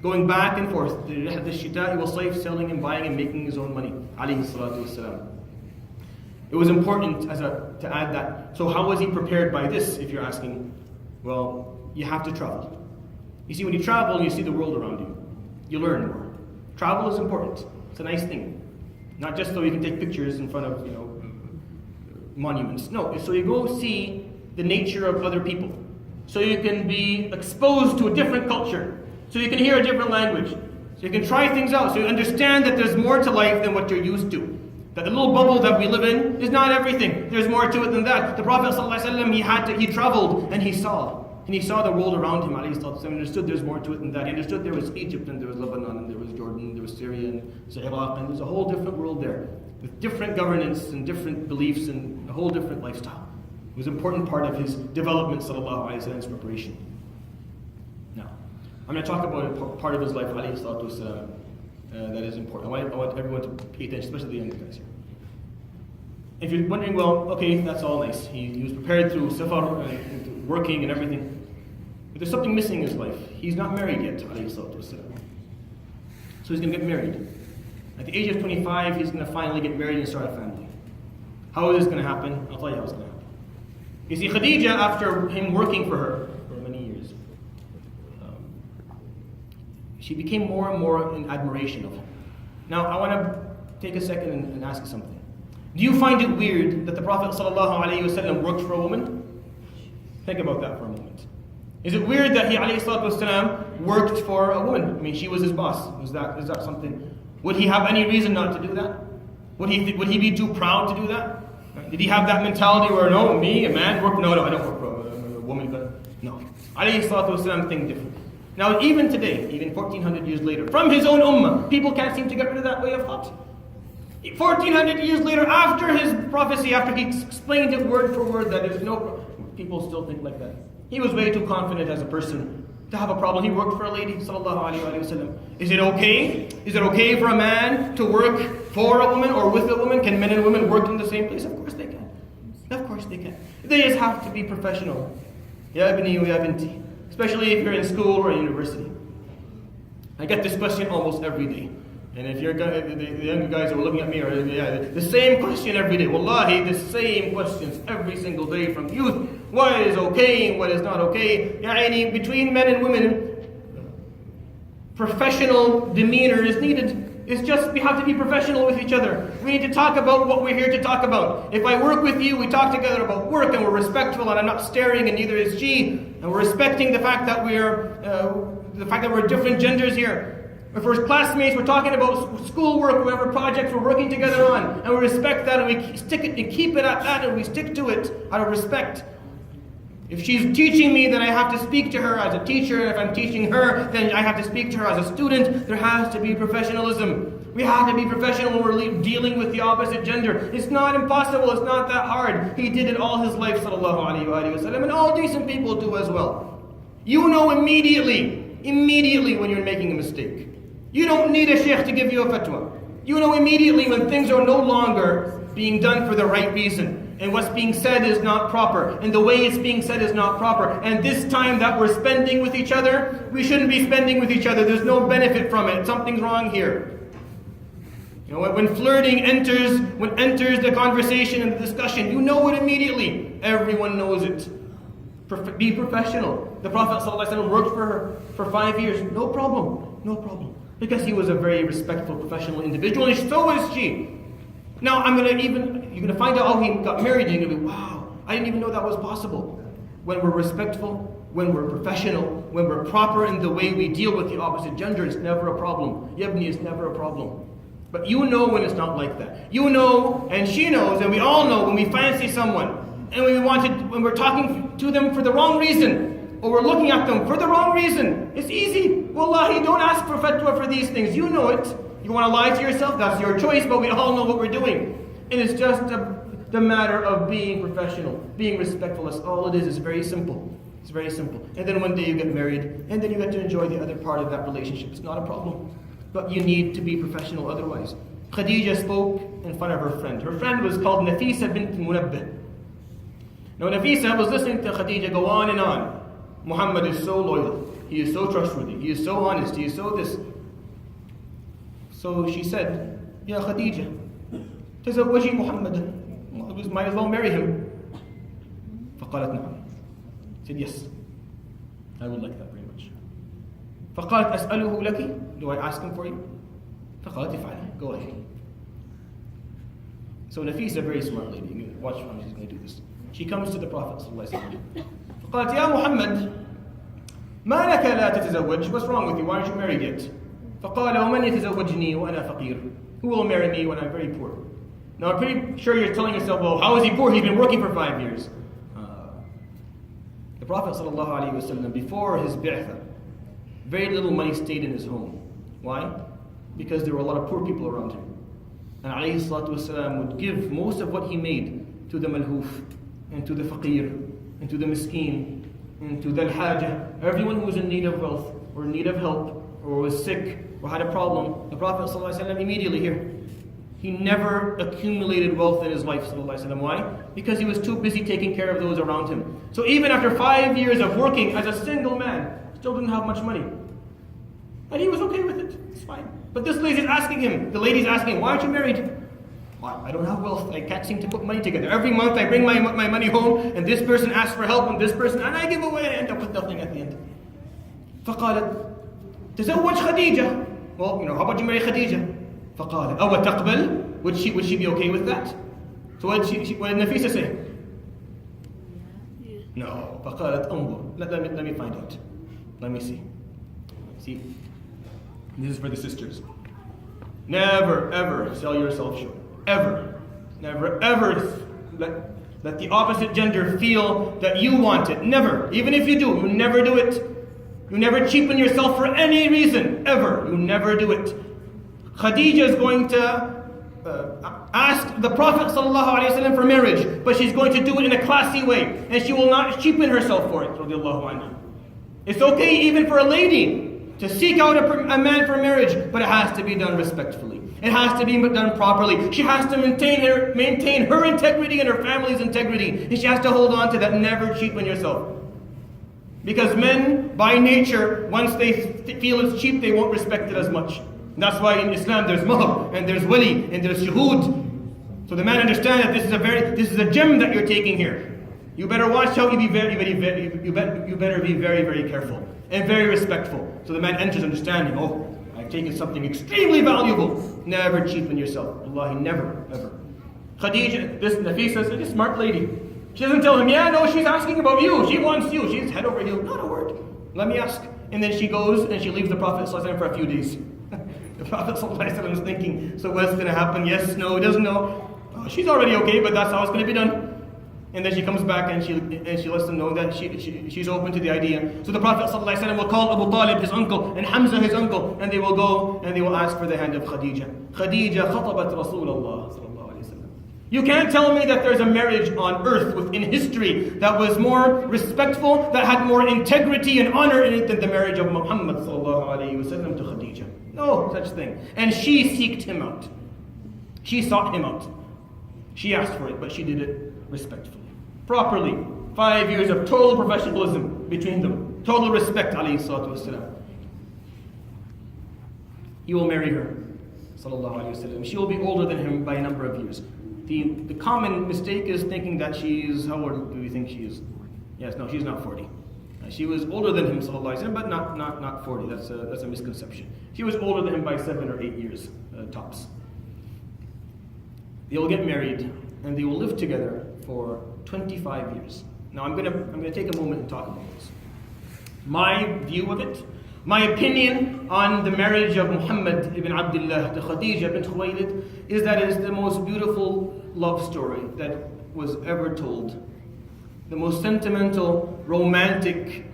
Speaker 1: going back and forth. The shita'i was slave, selling and buying and making his own money. Alayhi salatu wassalam. It was important to add that. So how was he prepared by this, if you're asking? Well, you have to travel. You see, when you travel, you see the world around you. You learn more. Travel is important. It's a nice thing. Not just so you can take pictures in front of, monuments. No, so you go see the nature of other people. So you can be exposed to a different culture. So you can hear a different language. So you can try things out. So you understand that there's more to life than what you're used to. That the little bubble that we live in is not everything. There's more to it than that. The Prophet ﷺ, he traveled and he saw. And he saw the world around him, and understood there's more to it than that. He understood there was Egypt, and there was Lebanon, and there was Jordan, and there was Syria, and there was Iraq, and there's a whole different world there, with different governance, and different beliefs, and a whole different lifestyle. It was an important part of his development, sallallahu alayhi wa sallam's preparation. Now, I'm going to talk about a part of his life, alayhi salatu wasalam, that is important. I want everyone to pay attention, especially the young guys here. If you're wondering, well, okay, that's all nice. He was prepared through safar, working and everything. But there's something missing in his life. He's not married yet, alayhi salatu wasalam. So he's going to get married. At the age of 25, he's going to finally get married and start a family. How is this going to happen? I'll tell you how it's going to happen. You see, Khadija, after him working for her for many years, she became more and more in admiration of him. Now, I want to take a second and ask you something. Do you find it weird that the Prophet ﷺ worked for a woman? Think about that for a moment. Is it weird that he ﷺ worked for a woman? I mean, she was his boss. Is that something? Would he have any reason not to do that? Would he be too proud to do that? Did he have that mentality where, no, me, a man, work? No, I don't work for a woman. No. ﷺ think different. Now, even today, even 1400 years later, from his own ummah, people can't seem to get rid of that way of thought. 1400 years later, after his prophecy, after he explained it word for word, that there's no, people still think like that. He was way too confident as a person to have a problem. He worked for a lady, sallallahu alayhi wa sallam. Is it okay? Is it okay for a man to work for a woman or with a woman? Can men and women work in the same place? Of course they can. Of course they can. They just have to be professional. Ya ibni wa ya binti. Especially if you're in school or university. I get this question almost every day. And if the younger guys who are looking at me are the same question every day. Wallahi, the same questions every single day from youth. what is okay and what is not okay. Yani, between men and women, professional demeanor is needed. It's just we have to be professional with each other. We need to talk about what we're here to talk about. If I work with you, we talk together about work and we're respectful and I'm not staring and neither is she. And we're respecting the fact that we're different genders here. If we're classmates, we're talking about schoolwork, whatever projects we're working together on. And we respect that and we stick it and keep it at that and we stick to it out of respect. If she's teaching me, then I have to speak to her as a teacher. If I'm teaching her, then I have to speak to her as a student. There has to be professionalism. We have to be professional when we're dealing with the opposite gender. It's not impossible. It's not that hard. He did it all his life, sallallahu alaihi wasallam, and all decent people do as well. You know immediately when you're making a mistake. You don't need a sheikh to give you a fatwa. You know immediately when things are no longer being done for the right reason. And what's being said is not proper. And the way it's being said is not proper. And this time that we're spending with each other, we shouldn't be spending with each other. There's no benefit from it. Something's wrong here. You know, when flirting enters the conversation and the discussion, you know it immediately. Everyone knows it. Be professional. The Prophet ﷺ worked for her for 5 years. No problem. Because he was a very respectful, professional individual. And so was she. Now, you're going to find out how he got married, and you're going to be, wow, I didn't even know that was possible. When we're respectful, when we're professional, when we're proper in the way we deal with the opposite gender, it's never a problem. Yabni is never a problem. But you know when it's not like that. You know, and she knows, and we all know when we fancy someone, and when we're talking to them for the wrong reason, or we're looking at them for the wrong reason, it's easy. Wallahi, don't ask for fatwa for these things. You know it. You want to lie to yourself? That's your choice, but we all know what we're doing. And it's just the matter of being professional, being respectful. That's all it is. It's very simple. It's very simple. And then one day you get married, and then you get to enjoy the other part of that relationship. It's not a problem. But you need to be professional otherwise. Khadija spoke in front of her friend. Her friend was called Nafisa bint Munabbih. Now Nafisa was listening to Khadija go on and on. Muhammad is so loyal. He is so trustworthy. He is so honest. He is so this. So she said, Ya Khadija, تزوجي محمدا. Might as well marry him. فقالت نعم. Said yes, I would like that very much. فقالت أسأله لك. Do I ask him for you? فقالت افعلي. Go ahead. So Nafisa, a very smart lady. Watch how she's going to do this. She comes to the Prophet ﷺ. فقالت يا محمد ما لك لا تتزوج. What's wrong with you? Why aren't you married yet? فقال ومن يتزوجني وأنا فقير. Who will marry me when I'm very poor? Now I'm pretty sure you're telling yourself, well, how is he poor? He's been working for 5 years. The Prophet ﷺ, before his bi'tha, very little money stayed in his home. Why? Because there were a lot of poor people around him. And ﷺ would give most of what he made to the malhoof, and to the faqir, and to the miskeen, and to the al-hajah. Everyone who was in need of wealth, or in need of help, or was sick, or had a problem, the Prophet ﷺ immediately here. He never accumulated wealth in his life, ﷺ. Why? Because he was too busy taking care of those around him. So even after 5 years of working as a single man, still didn't have much money. And he was okay with it. It's fine. But this lady's asking him, the lady's asking him, why aren't you married? Why? I don't have wealth. I can't seem to put money together. Every month I bring my money home, and this person asks for help, and this person, and I give away, and I end up with nothing at the end. فقالت تزوج خديجة. Well, how about you marry Khadija? فقال أو تقبل. Would she be okay with that? So what did Nafisa say? No. فقالت انظر. Let me find out. Let me see. See? This is for the sisters. Never ever sell yourself short. Ever. Never ever let the opposite gender feel that you want it. Never. Even if you do, you never do it. You never cheapen yourself for any reason. Ever. You never do it. Khadija is going to ask the Prophet ﷺ for marriage, but she's going to do it in a classy way, and she will not cheapen herself for it. It's okay even for a lady to seek out a man for marriage, but it has to be done respectfully. It has to be done properly. She has to maintain her integrity and her family's integrity, and she has to hold on to that. Never cheapen yourself. Because men, by nature, once they feel it's cheap, they won't respect it as much. And that's why in Islam there's mahr, and there's wali, and there's shuhud. So the man understands that this is a gem that you're taking here. You better watch how you be you better be very, very careful and very respectful. So the man enters understanding, oh, I've taken something extremely valuable. Never cheapen yourself. Wallahi, never, ever. Khadija, this Nafisa is a smart lady. She doesn't tell him, yeah, no, she's asking about you. She wants you. She's head over heels. Not a word. Let me ask. And then she goes and she leaves the Prophet ﷺ for a few days. The Prophet ﷺ is thinking, so what's going to happen? Yes, no, doesn't know. Oh, she's already okay, but that's how it's going to be done. And then she comes back and she lets them know that she's open to the idea. So the Prophet ﷺ will call Abu Talib, his uncle, and Hamza, his uncle, and they will go and they will ask for the hand of Khadija. Khadija khatabat Rasulullah. You can't tell me that there's a marriage on earth within history that was more respectful, that had more integrity and honor in it than the marriage of Muhammad ﷺ to Khadija. No such thing. And she seeked him out. She sought him out. She asked for it, but she did it respectfully. Properly. 5 years of total professionalism between them. Total respect, alayhi salatu wasalam. He will marry her, sallallahu alayhi wasallam. She will be older than him by a number of years. The common mistake is thinking that she's, how old do we think she is? Yes, no, she's not 40. She was older than him, sallallahu alayhi wasallam, but not 40. That's a misconception. She was older than him by 7 or 8 years, tops. They will get married and they will live together for 25 years. Now I'm gonna take a moment and talk about this. My view of it, my opinion on the marriage of Muhammad ibn Abdullah to Khadija bint Khuwaylid is that it is the most beautiful love story that was ever told. The most sentimental, romantic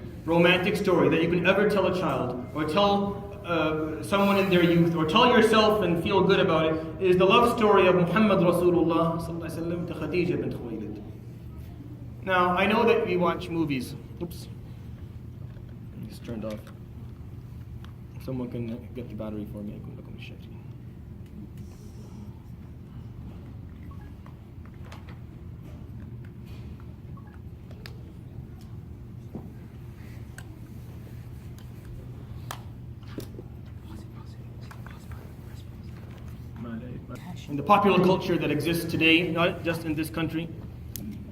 Speaker 1: story that you can ever tell a child or tell someone in their youth or tell yourself and feel good about it is the love story of Muhammad Rasulullah to Khadija bint Khuwaylid. Now, I know that we watch movies. Oops. It's turned off. Someone can get the battery for me. In the popular culture that exists today, not just in this country,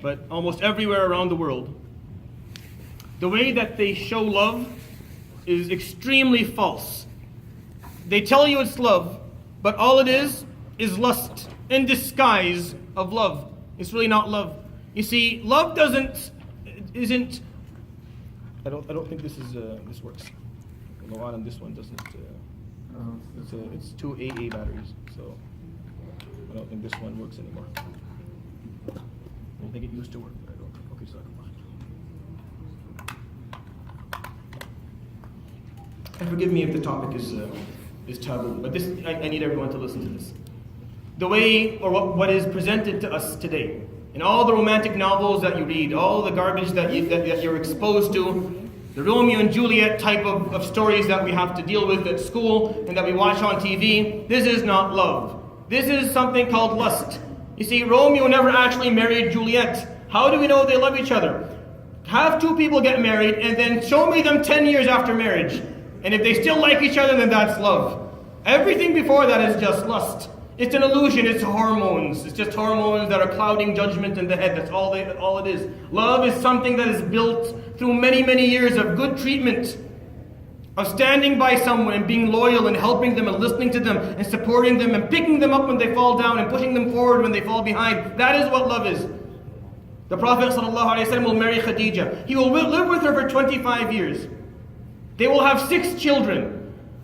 Speaker 1: but almost everywhere around the world, the way that they show love is extremely false. They tell you it's love, but all it is lust in disguise of love. It's really not love. You see, love isn't. I don't think this works. Although this one doesn't. It's 2 AA batteries, so I don't think this one works anymore. I don't think it used to work, but I don't think. Okay, so and forgive me if the topic is taboo, but this I need everyone to listen to this. The way, or what is presented to us today, in all the romantic novels that you read, all the garbage that you're exposed to, the Romeo and Juliet type of stories that we have to deal with at school and that we watch on TV, this is not love. This is something called lust. You see, Romeo never actually married Juliet. How do we know they love each other? Have two people get married and then show me them 10 years after marriage. And if they still like each other, then that's love. Everything before that is just lust. It's an illusion, it's hormones. It's just hormones that are clouding judgment in the head. That's all it is. Love is something that is built through many, many years of good treatment, of standing by someone and being loyal and helping them and listening to them and supporting them and picking them up when they fall down and pushing them forward when they fall behind. That is what love is. The Prophet ﷺ will marry Khadija. He will live with her for 25 years. They will have 6 children.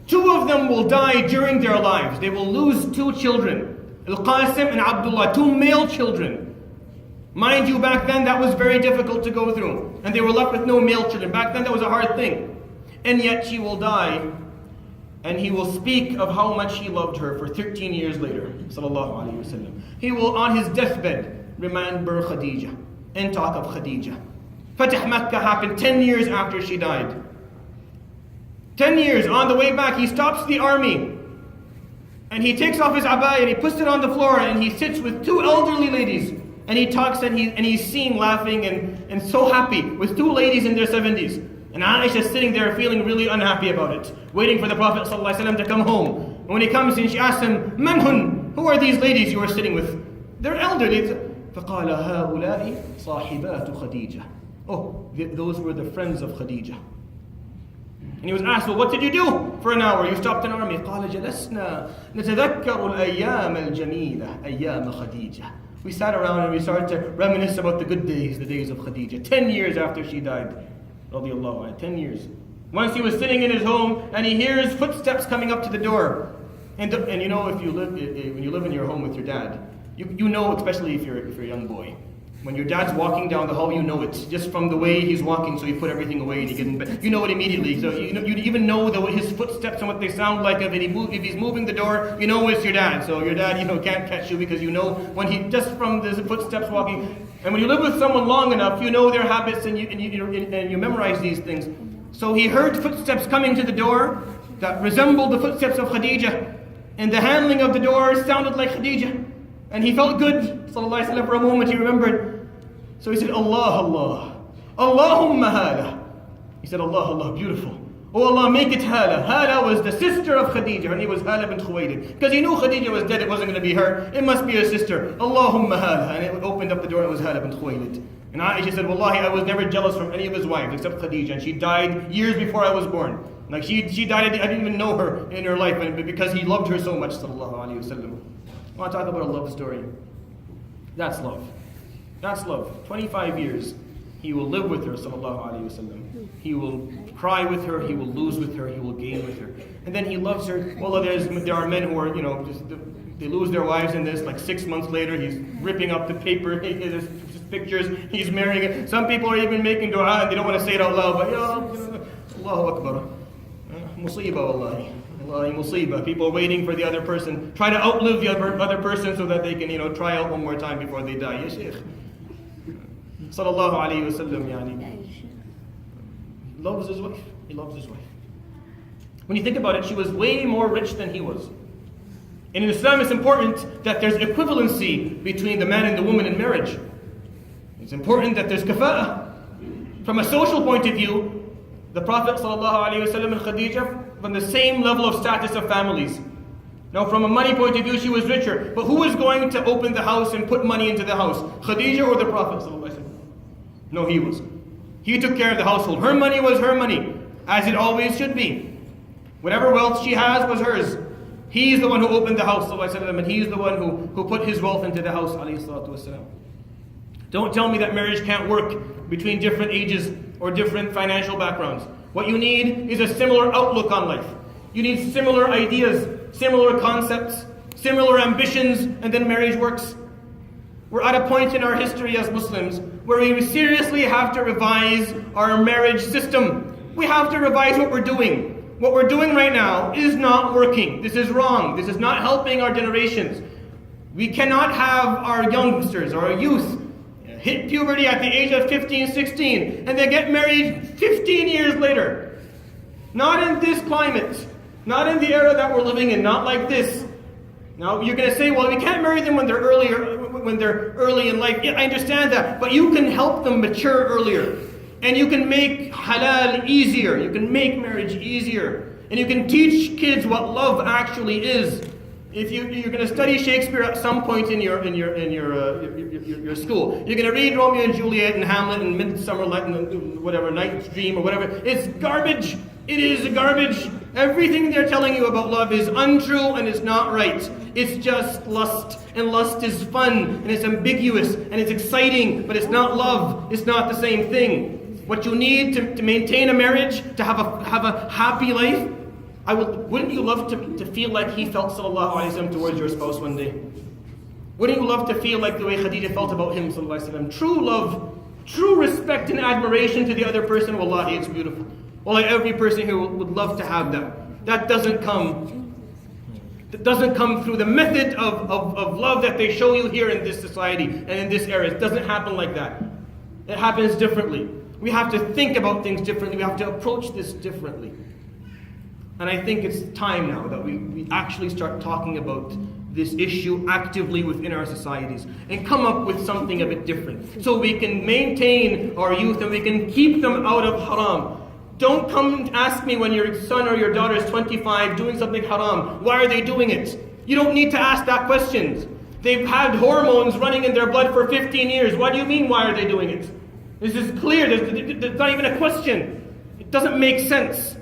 Speaker 1: 2 of them will die during their lives. They will lose 2 children. Al-Qasim and Abdullah, 2 male children. Mind you, back then that was very difficult to go through. And they were left with no male children. Back then that was a hard thing. And yet she will die. And he will speak of how much he loved her for 13 years later. Sallallahu Alaihi Wasallam. He will, on his deathbed, remember Khadija and talk of Khadija. Fatih Makkah happened 10 years after she died. 10 years, on the way back, he stops the army and he takes off his abaya and he puts it on the floor and he sits with 2 elderly ladies and he talks and he's seen laughing and so happy with 2 ladies in their 70s. And Aisha is sitting there feeling really unhappy about it, waiting for the Prophet ﷺ to come home. And when he comes in, she asks him, "Man hun? Who are these ladies you are sitting with?" They're elderly. فقال هؤلاء صاحبات خديجة. Oh, those were the friends of Khadijah. And he was asked, well, what did you do for an hour? You stopped an army. قال جلسنا نتذكر الأيام الجميلة أيام خديجة. We sat around and we started to reminisce about the good days, the days of Khadijah. 10 years after she died. Radiallahu anha, 10 years. Once he was sitting in his home and he hears footsteps coming up to the door. And you know, if you live when you live in your home with your dad, you know, especially if you're a young boy, when your dad's walking down the hall, you know it just from the way he's walking. So you put everything away and you get in bed. You know it immediately. So you even know his footsteps and what they sound like. If he's moving the door, you know it's your dad. So your dad, can't catch you because you know when he just from the footsteps walking. And when you live with someone long enough, you know their habits and you memorize these things. So he heard footsteps coming to the door that resembled the footsteps of Khadijah. And the handling of the door sounded like Khadijah. And he felt good, sallallahu alayhi wa sallam, for a moment he remembered. So he said, Allah, Allah, Allahumma hala. He said, Allah, Allah, beautiful. Oh Allah, make it Hala. Hala was the sister of Khadijah. Her name was Hala bint Khuwaylid. Because he knew Khadijah was dead, it wasn't going to be her. It must be a sister. Allahumma Hala. And it opened up the door and it was Hala bint Khuwaylid. And Aisha said, Wallahi, I was never jealous from any of his wives except Khadijah. And she died years before I was born. Like she died, I didn't even know her in her life, and because he loved her so much, sallallahu alayhi wa sallam. I want to talk about a love story. That's love. That's love. 25 years, he will live with her, sallallahu alayhi wa sallam. He will cry with her, he will lose with her, he will gain with her. And then he loves her. Well, there are men who are, they lose their wives in this, like 6 months later, he's ripping up the paper, his pictures, he's marrying it. Some people are even making dua, and they don't want to say it out loud, but Allahu Akbar. Musibah, wallahi. Wallahi, musibah. People are waiting for the other person. Try to outlive the other person so that they can, try out one more time before they die. Ya Sheikh. Sallallahu alayhi wa sallam, loves his wife. He loves his wife. When you think about it, she was way more rich than he was. And in Islam, it's important that there's equivalency between the man and the woman in marriage. It's important that there's kafa'ah. From a social point of view, the Prophet ﷺ and Khadijah from the same level of status of families. Now from a money point of view, she was richer. But who was going to open the house and put money into the house? Khadijah or the Prophet ﷺ? No, he was. He took care of the household. Her money was her money, as it always should be. Whatever wealth she has was hers. He's the one who opened the house, ﷺ, and he's the one who put his wealth into the house, ﷺ. Don't tell me that marriage can't work between different ages or different financial backgrounds. What you need is a similar outlook on life. You need similar ideas, similar concepts, similar ambitions, and then marriage works. We're at a point in our history as Muslims where we seriously have to revise our marriage system. We have to revise what we're doing. What we're doing right now is not working. This is wrong. This is not helping our generations. We cannot have our youngsters or our youth hit puberty at the age of 15, 16, and they get married 15 years later. Not in this climate. Not in the era that we're living in. Not like this. Now, you're going to say, well, we can't marry them when they're early in life. Yeah, I understand that. But you can help them mature earlier. And you can make halal easier. You can make marriage easier. And you can teach kids what love actually is. If you're going to study Shakespeare at some point in your school, you're going to read Romeo and Juliet and Hamlet and Midsummer Night's Dream or whatever. It's garbage. It is garbage. Everything they're telling you about love is untrue and it's not right. It's just lust, and lust is fun and it's ambiguous and it's exciting, but it's not love. It's not the same thing. What you need to maintain a marriage, to have a happy life. Wouldn't you love to feel like he felt, sallallahu alayhi wa sallam, towards your spouse one day? Wouldn't you love to feel like the way Khadijah felt about him, sallallahu alayhi wa sallam? True love, true respect and admiration to the other person, wallahi, it's beautiful. Wallahi, every person here would love to have that. That doesn't come through the method of love that they show you here in this society and in this era. It doesn't happen like that. It happens differently. We have to think about things differently. We have to approach this differently. And I think it's time now that we actually start talking about this issue actively within our societies and come up with something a bit different so we can maintain our youth and we can keep them out of haram. Don't come and ask me when your son or your daughter is 25 doing something haram. Why are they doing it? You don't need to ask that question. They've had hormones running in their blood for 15 years. What do you mean, why are they doing it? This is clear. There's not even a question. It doesn't make sense.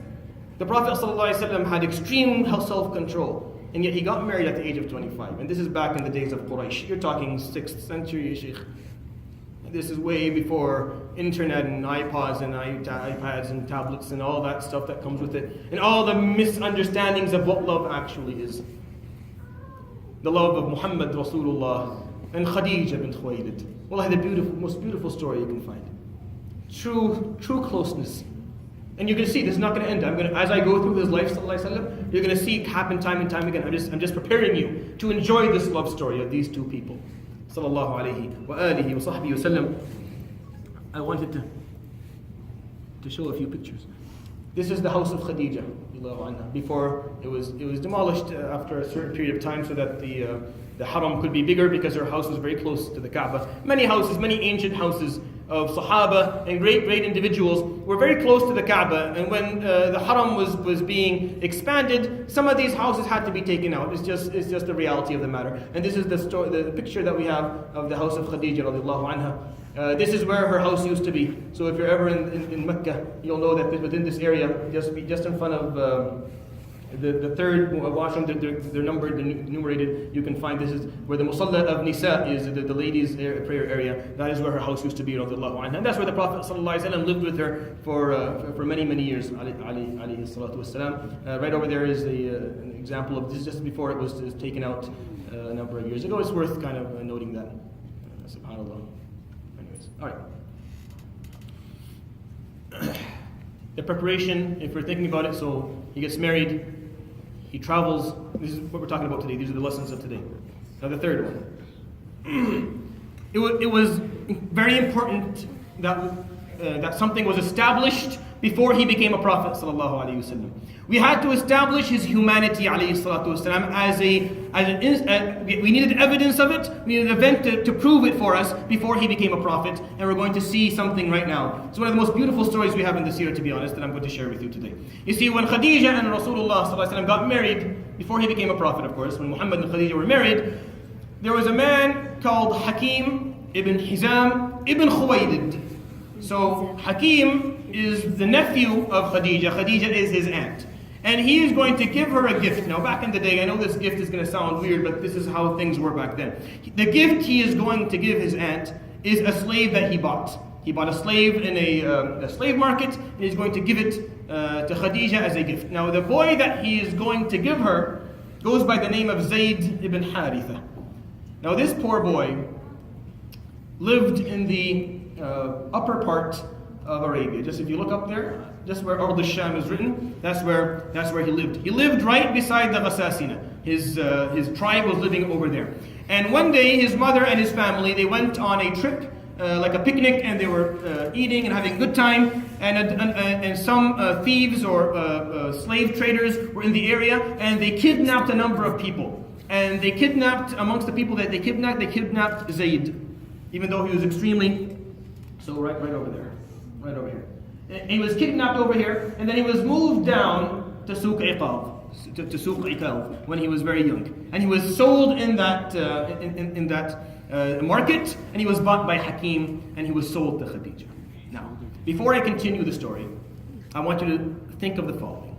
Speaker 1: The Prophet ﷺ had extreme self-control, and yet he got married at the age of 25. And this is back in the days of Quraysh. You're talking 6th century, Sheikh. This is way before internet and iPods and iPads and tablets and all that stuff that comes with it, and all the misunderstandings of what love actually is. The love of Muhammad Rasulullah and Khadija bint Khuwaylid. Wallahi, the most beautiful story you can find. True closeness. And you're going to see, this is not going to end. As I go through his life, you're going to see it happen time and time again. I'm just preparing you to enjoy this love story of these two people. Sallallahu alayhi wa alihi wa sahbihi wa sallam. I wanted to show a few pictures. This is the house of Khadija, before it was demolished after a certain period of time so that the haram could be bigger, because her house was very close to the Kaaba. Many houses, many ancient houses of Sahaba and great individuals were very close to the Kaaba, and when the haram was being expanded, some of these houses had to be taken out. It's just the reality of the matter. And this is the picture that we have of the house of Khadija radiallahu anha. This is where her house used to be. So if you're ever in Mecca, you'll know that within this area, just in front of the third washroom, they're numbered, they're numerated. You can find this is where the Musalla of Nisa is, the ladies' prayer area. That is where her house used to be, and that's where the Prophet ﷺ lived with her for many years. Alayhi salatu wassalam. Right over there is an example of this, just before it was taken out a number of years ago. It's worth kind of noting that. Subhanallah. Anyways, all right. The preparation, if we're thinking about it, so he gets married. He travels. This is what we're talking about today. These are the lessons of today. Now the third one. It was very important that something was established before he became a prophet, sallallahu alaihi wasallam. We had to establish his humanity, alayhi salatu wasalam, we needed evidence of it. We needed an event to prove it for us before he became a prophet, and we're going to see something right now. It's one of the most beautiful stories we have in the seerah, to be honest, that I'm going to share with you today. You see, when Khadija and Rasulullah sallallahu alaihi wasallam got married, before he became a prophet, of course, when Muhammad and Khadija were married, there was a man called Hakim ibn Hizam ibn Khuwaylid. So Hakim is the nephew of Khadija. Khadija is his aunt. And he is going to give her a gift. Now back in the day, I know this gift is going to sound weird, but this is how things were back then. The gift he is going to give his aunt is a slave that he bought. He bought a slave in a slave market, and he's going to give it to Khadija as a gift. Now the boy that he is going to give her goes by the name of Zayd ibn Haritha. Now this poor boy lived in the upper part of Arabia. Just if you look up there, just where Ard al-Sham is written, that's where he lived. He lived right beside the Ghasasina. His tribe was living over there. And one day, his mother and his family, they went on a trip, like a picnic, and they were eating and having a good time. And some thieves or slave traders were in the area, and they kidnapped a number of people. And they kidnapped, amongst the people that they kidnapped Zayd, even though he was extremely, so right over there, right over here. He was kidnapped over here, and then he was moved down to Suq Iqab, to Suq Iqab, when he was very young. And he was sold in that market, and he was bought by Hakim, and he was sold to Khadija. Now, before I continue the story, I want you to think of the following.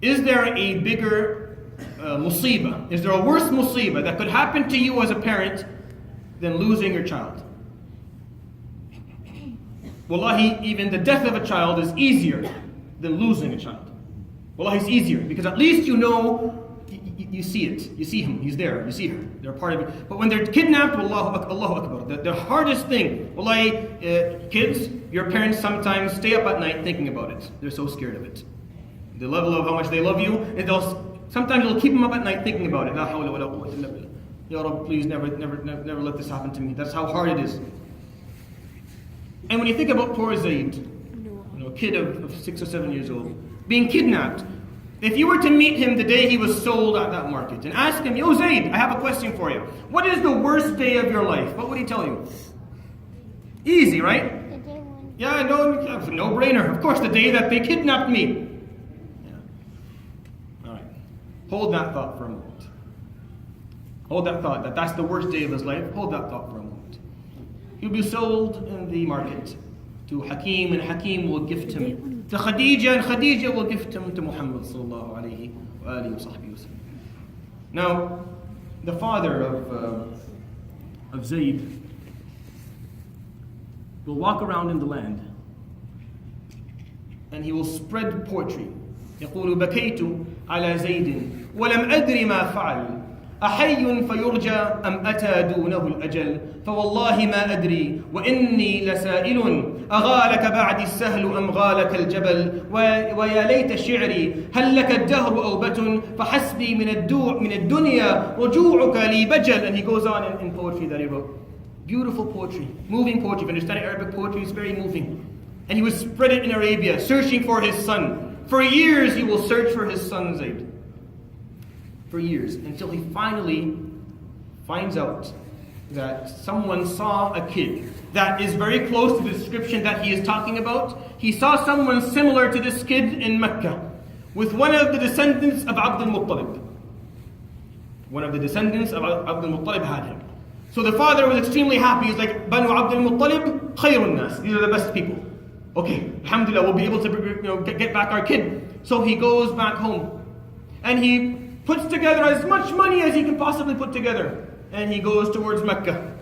Speaker 1: Is there a bigger musibah? Is there a worse musibah that could happen to you as a parent than losing your child? Wallahi, even the death of a child is easier than losing a child. Wallahi, it's easier, because at least you know, you see it. You see him, he's there, you see her. They're a part of it. But when they're kidnapped, Allahu Akbar, the hardest thing, wallahi, kids, your parents sometimes stay up at night thinking about it. They're so scared of it. The level of how much they love you, and sometimes they'll keep them up at night thinking about it. La hawla wa la quwwata illa billah. Ya Rabb, please never let this happen to me. That's how hard it is. And when you think about poor Zayd, a kid of 6 or 7 years old, being kidnapped, if you were to meet him the day he was sold at that market and ask him, "Yo Zayd, I have a question for you. What is the worst day of your life?" What would he tell you? Easy, right? Yeah, no brainer. Of course, the day that they kidnapped me. Yeah. All right. Hold that thought for a moment. Hold that thought, that's the worst day of his life. Hold that thought for a moment. He'll be sold in the market to Hakim, and Hakim will gift him to Khadija, and Khadija will gift him to Muhammad sallallahu alayhi wa alihi wa sahbihi wa sallam. Now, the father of Zayd will walk around in the land and he will spread poetry. يقول بكيت على زيد ولم أدري ما فعل أحي فيرجى أم أتى دونه الأجل فوالله ما أدري وإني لسائل أغالك بعد السهل أم غالك الجبل ويا ليت شعري هل لك الدهر أوبة فحسبي من الدنيا وجوعك لي بجل. And he goes on in poetry that he wrote. Beautiful poetry, moving poetry. If you understand Arabic poetry, it's very moving. And he would spread it in Arabia, searching for his son. For years he will search for his son Zayd. For years, until he finally finds out that someone saw a kid that is very close to the description that he is talking about. He saw someone similar to this kid in Mecca, with one of the descendants of Abd al-Muttalib. One of the descendants of Abd al-Muttalib had him. So the father was extremely happy. He's like, Banu Abd al-Muttalib, khayrun nas. These are the best people. Okay, alhamdulillah, we'll be able to get back our kid. So he goes back home. And he puts together as much money as he can possibly put together. And he goes towards Mecca.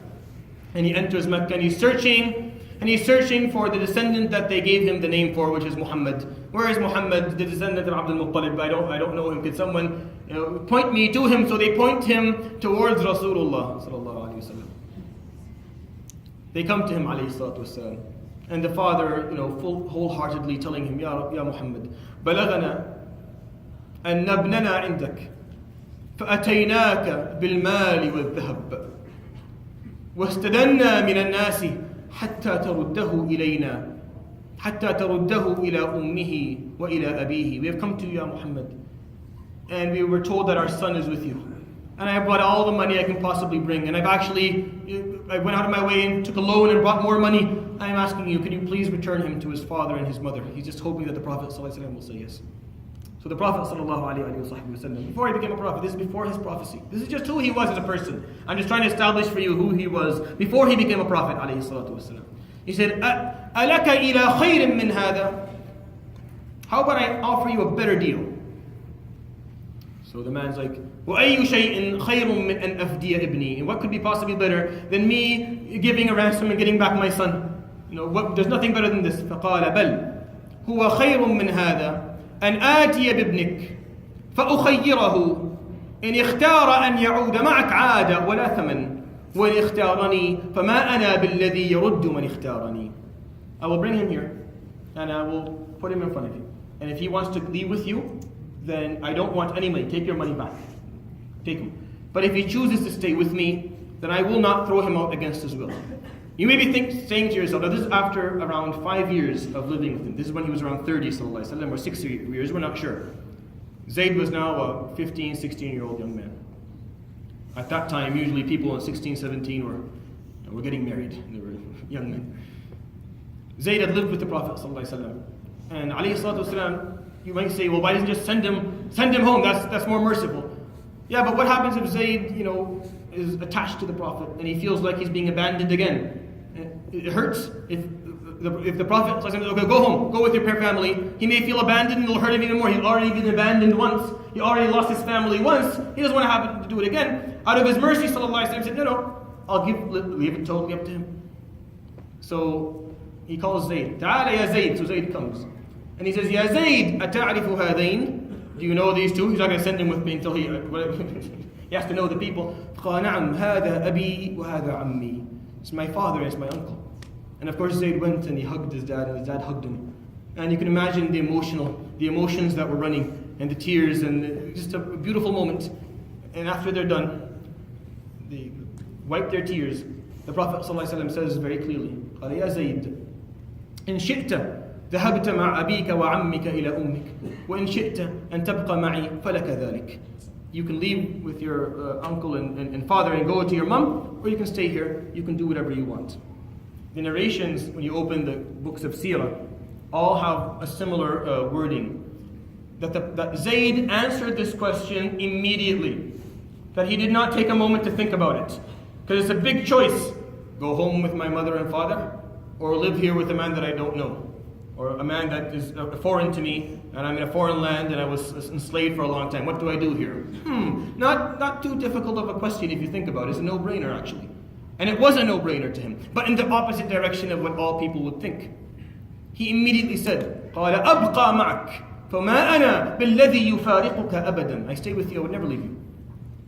Speaker 1: And he enters Mecca and he's searching for the descendant that they gave him the name for, which is Muhammad. Where is Muhammad, the descendant of Abd al-Muttalib? I don't know him. Could someone point me to him? So they point him towards Rasulullah sallallahu alaihi wasallam. They come to him alayhi salatu wasallam. And the father, wholeheartedly telling him, Ya Muhammad, بلغنا أن ابننا عندك فأتيناك بالمال والذهب واستدنا من الناس حتى ترده إلينا حتى ترده إلى أمه وإلى أبيه. We have come to you, Ya Muhammad, and we were told that our son is with you. And I brought all the money I can possibly bring. And I went out of my way and took a loan and brought more money. I'm asking you, can you please return him to his father and his mother? He's just hoping that the Prophet ﷺ will say yes. So the Prophet ﷺ, before he became a prophet, this is before his prophecy. This is just who he was as a person. I'm just trying to establish for you who he was before he became a prophet ﷺ. He said, أَلَكَ إِلَى خَيْرٍ مِّنْ هَذَا? How about I offer you a better deal? So the man's like, وَأَيُّ شَيْءٍ خَيْرٌ مِّنْ أَنْ أَفْدِيَ إِبْنِي? And what could be possibly better than me giving a ransom and getting back my son? There's nothing better than this. فَقَالَ بَلْ هُوَ خَيْرٌ مِّنْ هَذَا أن آتي بابنك فأخيره إن اختار أن يعود معك عاد ولا ثمن وإن اختارني فما أنا بالذي يرد من اختارني. I will bring him here and I will put him in front of you. And if he wants to leave with you, then I don't want any money. Take your money back. Take him. But if he chooses to stay with me, then I will not throw him out against his will. You may be saying to yourself, now this is after around 5 years of living with him. This is when he was around 30, sallallahu alaihi wasallam, or 6 years, we're not sure. Zayd was now a 15, 16-year-old young man. At that time, usually people at 16, 17 were getting married. They were young men. Zayd had lived with the Prophet sallallahu alaihi wasallam. And alayhi salatu wasalam, you might say, well, why doesn't he just send him home? That's more merciful. Yeah, but what happens if Zayd, is attached to the Prophet and he feels like he's being abandoned again? It hurts. If the Prophet says, okay, go home, go with your family, he may feel abandoned and it'll hurt him even more. He's already been abandoned once. He already lost his family once. He doesn't want to have to do it again. Out of his mercy, sallallahu alaihi wasallam said, no, I'll leave it totally up to him. So he calls Zayd. Ta'ala ya Zayd. So Zayd comes. And he says, Ya Zayd, ata'arifu hadain? Do you know these two? He's not going to send him with me until he has to know the people. قال نعم هذا أبي وهذا عمي. It's my father and it's my uncle. And of course Zayd went and he hugged his dad and his dad hugged him. And you can imagine the emotions that were running and the tears and just a beautiful moment. And after they're done, they wipe their tears. The Prophet ﷺ says very clearly, قال يا زيد إن شئت ذهبت مع أبيك وعمك إلى أمك وإن شئت أن تبقى معي فلك ذلك. You can leave with your uncle and father and go to your mom, or you can stay here. You can do whatever you want. The narrations, when you open the books of Seerah, all have a similar wording. That Zayd answered this question immediately. that he did not take a moment to think about it. Because it's a big choice. Go home with my mother and father, or live here with a man that I don't know. Or a man that is foreign to me, and I'm in a foreign land, and I was enslaved for a long time. What do I do here? Not too difficult of a question if you think about it. It's a no-brainer, actually. And it was a no-brainer to him, but in the opposite direction of what all people would think. He immediately said, قَالَ أَبْقَى مَعَكَ فَمَا أَنَا بِالَّذِي يُفَارِقُكَ أَبَدًا. I stay with you, I would never leave you.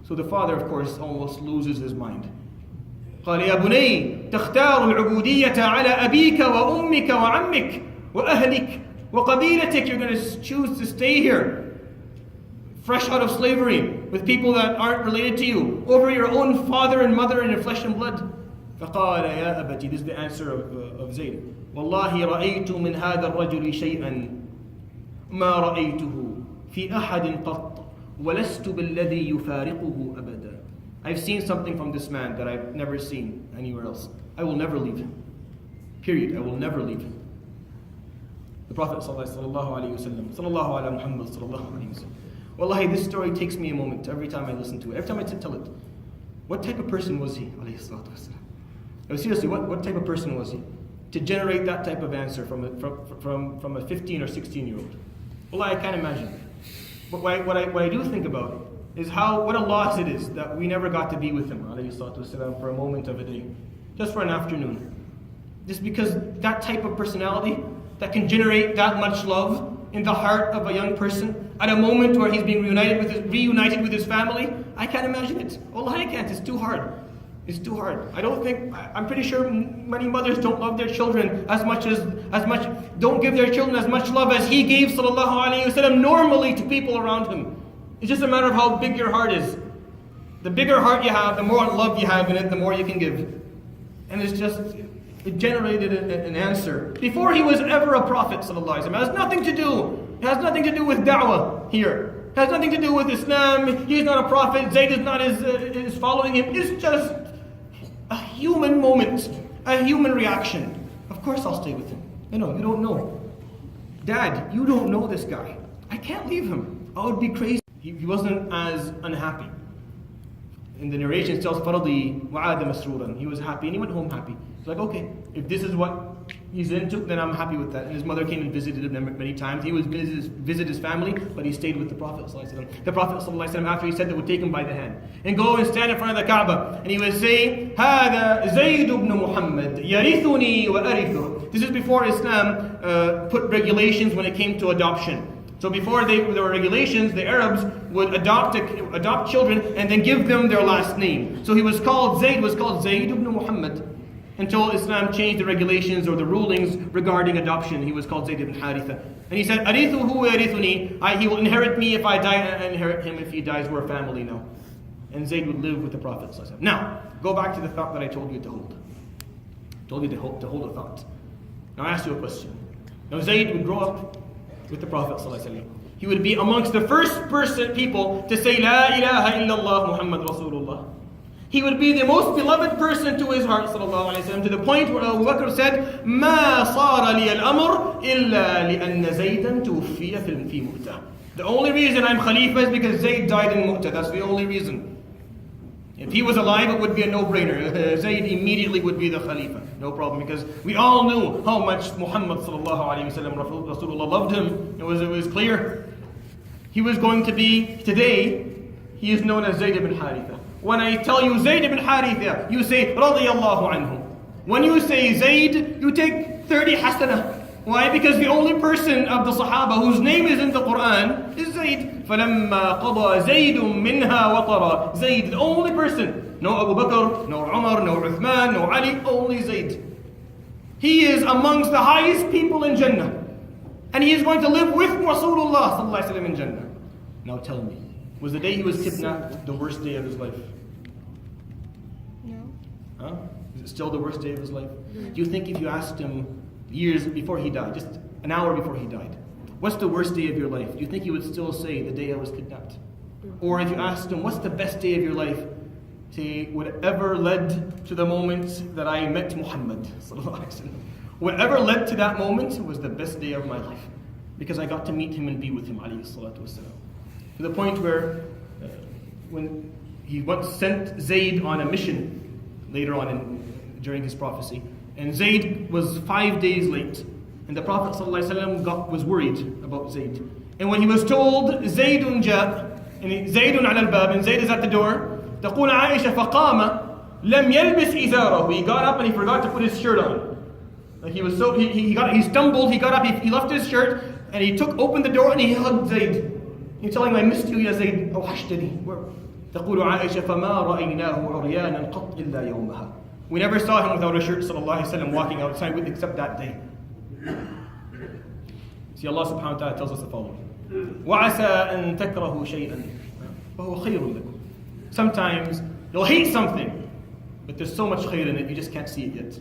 Speaker 1: So the father, of course, almost loses his mind. قال يا بني تختار العبودية على أبيك وأمك وعمك وأهلك وقبيلتك. You're going to choose to stay here, fresh out of slavery, with people that aren't related to you, over your own father and mother and your flesh and blood. فقال يا أبتي. This is the answer of Zayd. والله رأيت من هذا الرجل شيئا ما رأيته في أحد قط ولست بالذي يفارقه أبدا. I've seen something from this man that I've never seen anywhere else. I will never leave him. Period. I will never leave him. The Prophet sallallahu alaihi wasallam, sallallahu ala Muhammad sallallahu alaihi wasallam. Wallahi, this story takes me a moment every time I listen to it. Every time I tell it. What type of person was he? Alayhi salatu wasallam. Seriously, what type of person was he to generate that type of answer from a 15 or 16-year-old? Wallahi, I can't imagine. But what I do think about is what a loss it is that we never got to be with him, alayhi salatu wasalam, for a moment of a day, just for an afternoon. Just because that type of personality that can generate that much love in the heart of a young person at a moment where he's being reunited with his family, I can't imagine it. Wallahi, I can't. It's too hard. It's too hard. I'm pretty sure many mothers don't love their children don't give their children as much love as he gave sallallahu alayhi wasallam normally to people around him. It's just a matter of how big your heart is. The bigger heart you have, the more love you have in it, the more you can give. And it generated an answer. Before he was ever a prophet, sallallahu alaihi wasallam. It has nothing to do. It has nothing to do with da'wah here. It has nothing to do with Islam. He's not a prophet. Zayd is not is following him. It's just a human moment, a human reaction. Of course I'll stay with him. No, you don't know. Dad, you don't know this guy. I can't leave him. I would be crazy. He wasn't as unhappy. In the narration it tells فَرَضِي وَعَادَ مَسْرُورًا. He was happy and he went home happy. He's like, okay, if this is what he's into, then I'm happy with that. And his mother came and visited him many times. He would visit his family, but he stayed with the Prophet ﷺ. The Prophet ﷺ, after he said that, would take him by the hand and go and stand in front of the Kaaba. And he would say, هَذَا زَيْدُ بْنُ مُحَمَّدٍ يَرِثُنِي وَأَرِثُهُ. This is before Islam put regulations when it came to adoption. So before there were regulations, the Arabs would adopt children and then give them their last name. So Zayd was called Zayd ibn Muhammad until Islam changed the regulations or the rulings regarding adoption. He was called Zayd ibn Haritha. And he said, أَرِثُهُ وَيَرِثُنِي. He will inherit me if I die, and I inherit him if he dies. We're a family now. And Zayd would live with the Prophet. Now, go back to the thought that I told you to hold. I told you to hold a thought. Now I ask you a question. Now Zayd would grow up with the Prophet ﷺ. He would be amongst the first people to say La ilaha illallah Muhammad Rasulullah. He would be the most beloved person to his heart ﷺ, to the point where Abu Bakr said ما صار لي الأمر إلا لأن زيدا توفي في مؤتة. The only reason I'm Khalifa is because Zayd died in Mu'tah. That's the only reason. If he was alive, it would be a no-brainer. Zayd immediately would be the Khalifa. No problem, because we all knew how much Muhammad Rasulullah loved him. It was clear. He was going to be, today, he is known as Zayd ibn Haritha. When I tell you Zayd ibn Haritha, you say, radiyallahu anhu. When you say Zayd, you take 30 hasanah. Why? Because the only person of the Sahaba whose name is in the Quran is Zayd. فَلَمَّا قَضَى زَيْدٌ مِّنْهَا وَطَرًا. Zayd, the only person. No Abu Bakr, no Umar, no Uthman, no Ali, only Zayd. He is amongst the highest people in Jannah. And he is going to live with Rasulullah sallallahu alaihi wasallam in Jannah. Now tell me, was the day he was kidnapped the worst day of his life?
Speaker 2: No.
Speaker 1: Huh? Is it still the worst day of his life? Do you think if you asked him years before he died, just an hour before he died, what's the worst day of your life? Do you think he would still say the day I was kidnapped? Or if you asked him, what's the best day of your life? Say, whatever led to the moment that I met Muhammad. Whatever led to that moment was the best day of my life. Because I got to meet him and be with him. To the point where when he once sent Zayd on a mission later on during his prophecy. And Zayd was 5 days late. And the Prophet ﷺ was worried about Zayd. And when he was told, Zaydun ja, and Zaydun ala al-bab, and Zayd is at the door, تقول عائشة فقام لم يلبس إزاره. He got up and he forgot to put his shirt on. Like he was so, he stumbled, he got up, he left his shirt, and he opened the door and he hugged Zayd. He's telling him, I missed you, ya Zayd. أوحشتني. تقول عائشة فما رأيناه عريانا قط إلا يومها. We never saw him without a shirt, sallallahu alaihi wasallam, walking outside with except that day. See, Allah subhanahu wa ta'ala tells us the following. وَعَسَىٰ أَن تَكْرَهُ شَيْئًا وَهُوَ خَيْرٌ لَكُمْ. Sometimes you'll hate something, but there's so much khayr in it, you just can't see it yet.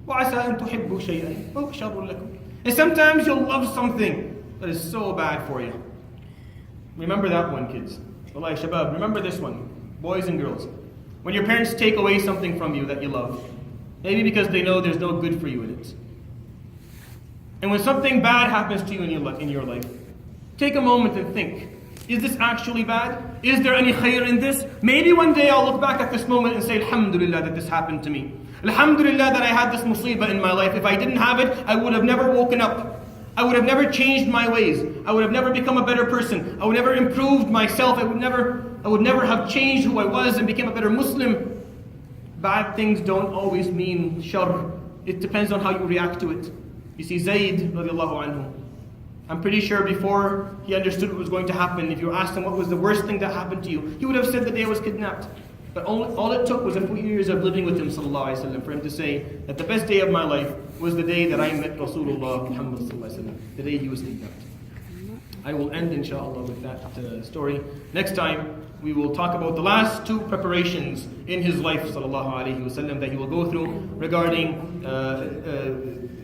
Speaker 1: وَعَسَىٰ أَن تُحِبُّوا شَيْئًا وَهُوَ شَرٌ لَكُمْ. And sometimes you'll love something that is so bad for you. Remember that one, kids. Wallahi, shabab, remember this one. Boys and girls. When your parents take away something from you that you love, maybe because they know there's no good for you in it. And when something bad happens to you in your life, take a moment and think, is this actually bad? Is there any khayr in this? Maybe one day I'll look back at this moment and say, Alhamdulillah that this happened to me. Alhamdulillah that I had this musibah in my life. If I didn't have it, I would have never woken up. I would have never changed my ways. I would have never become a better person. I would never improved myself. I would never have changed who I was and became a better Muslim. Bad things don't always mean shar. It depends on how you react to it. You see, Zayd radiallahu anhu, I'm pretty sure before he understood what was going to happen, if you asked him what was the worst thing that happened to you, he would have said the day I was kidnapped. But all it took was a few years of living with him sallallahu alaihi wasallam for him to say that the best day of my life was the day that I met Rasulullah Muhammad sallallahu alaihi wasallam, the day he was kidnapped. I will end inshallah with that story. Next time we will talk about the last two preparations in his life sallallahu alaihi wasallam that he will go through regarding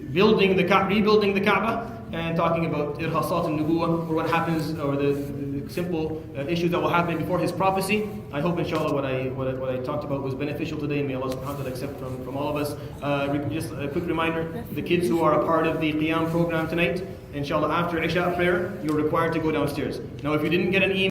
Speaker 1: rebuilding the Kaaba and talking about irhasat al-nubuwah, or what happens, or the simple issues that will happen before his prophecy. I hope inshallah what I talked about was beneficial today, and may Allah subhanahu wa ta'ala accept from all of us. Just a quick reminder, the kids who are a part of the Qiyam program tonight, inshallah after Isha prayer, you're required to go downstairs. Now if you didn't get an email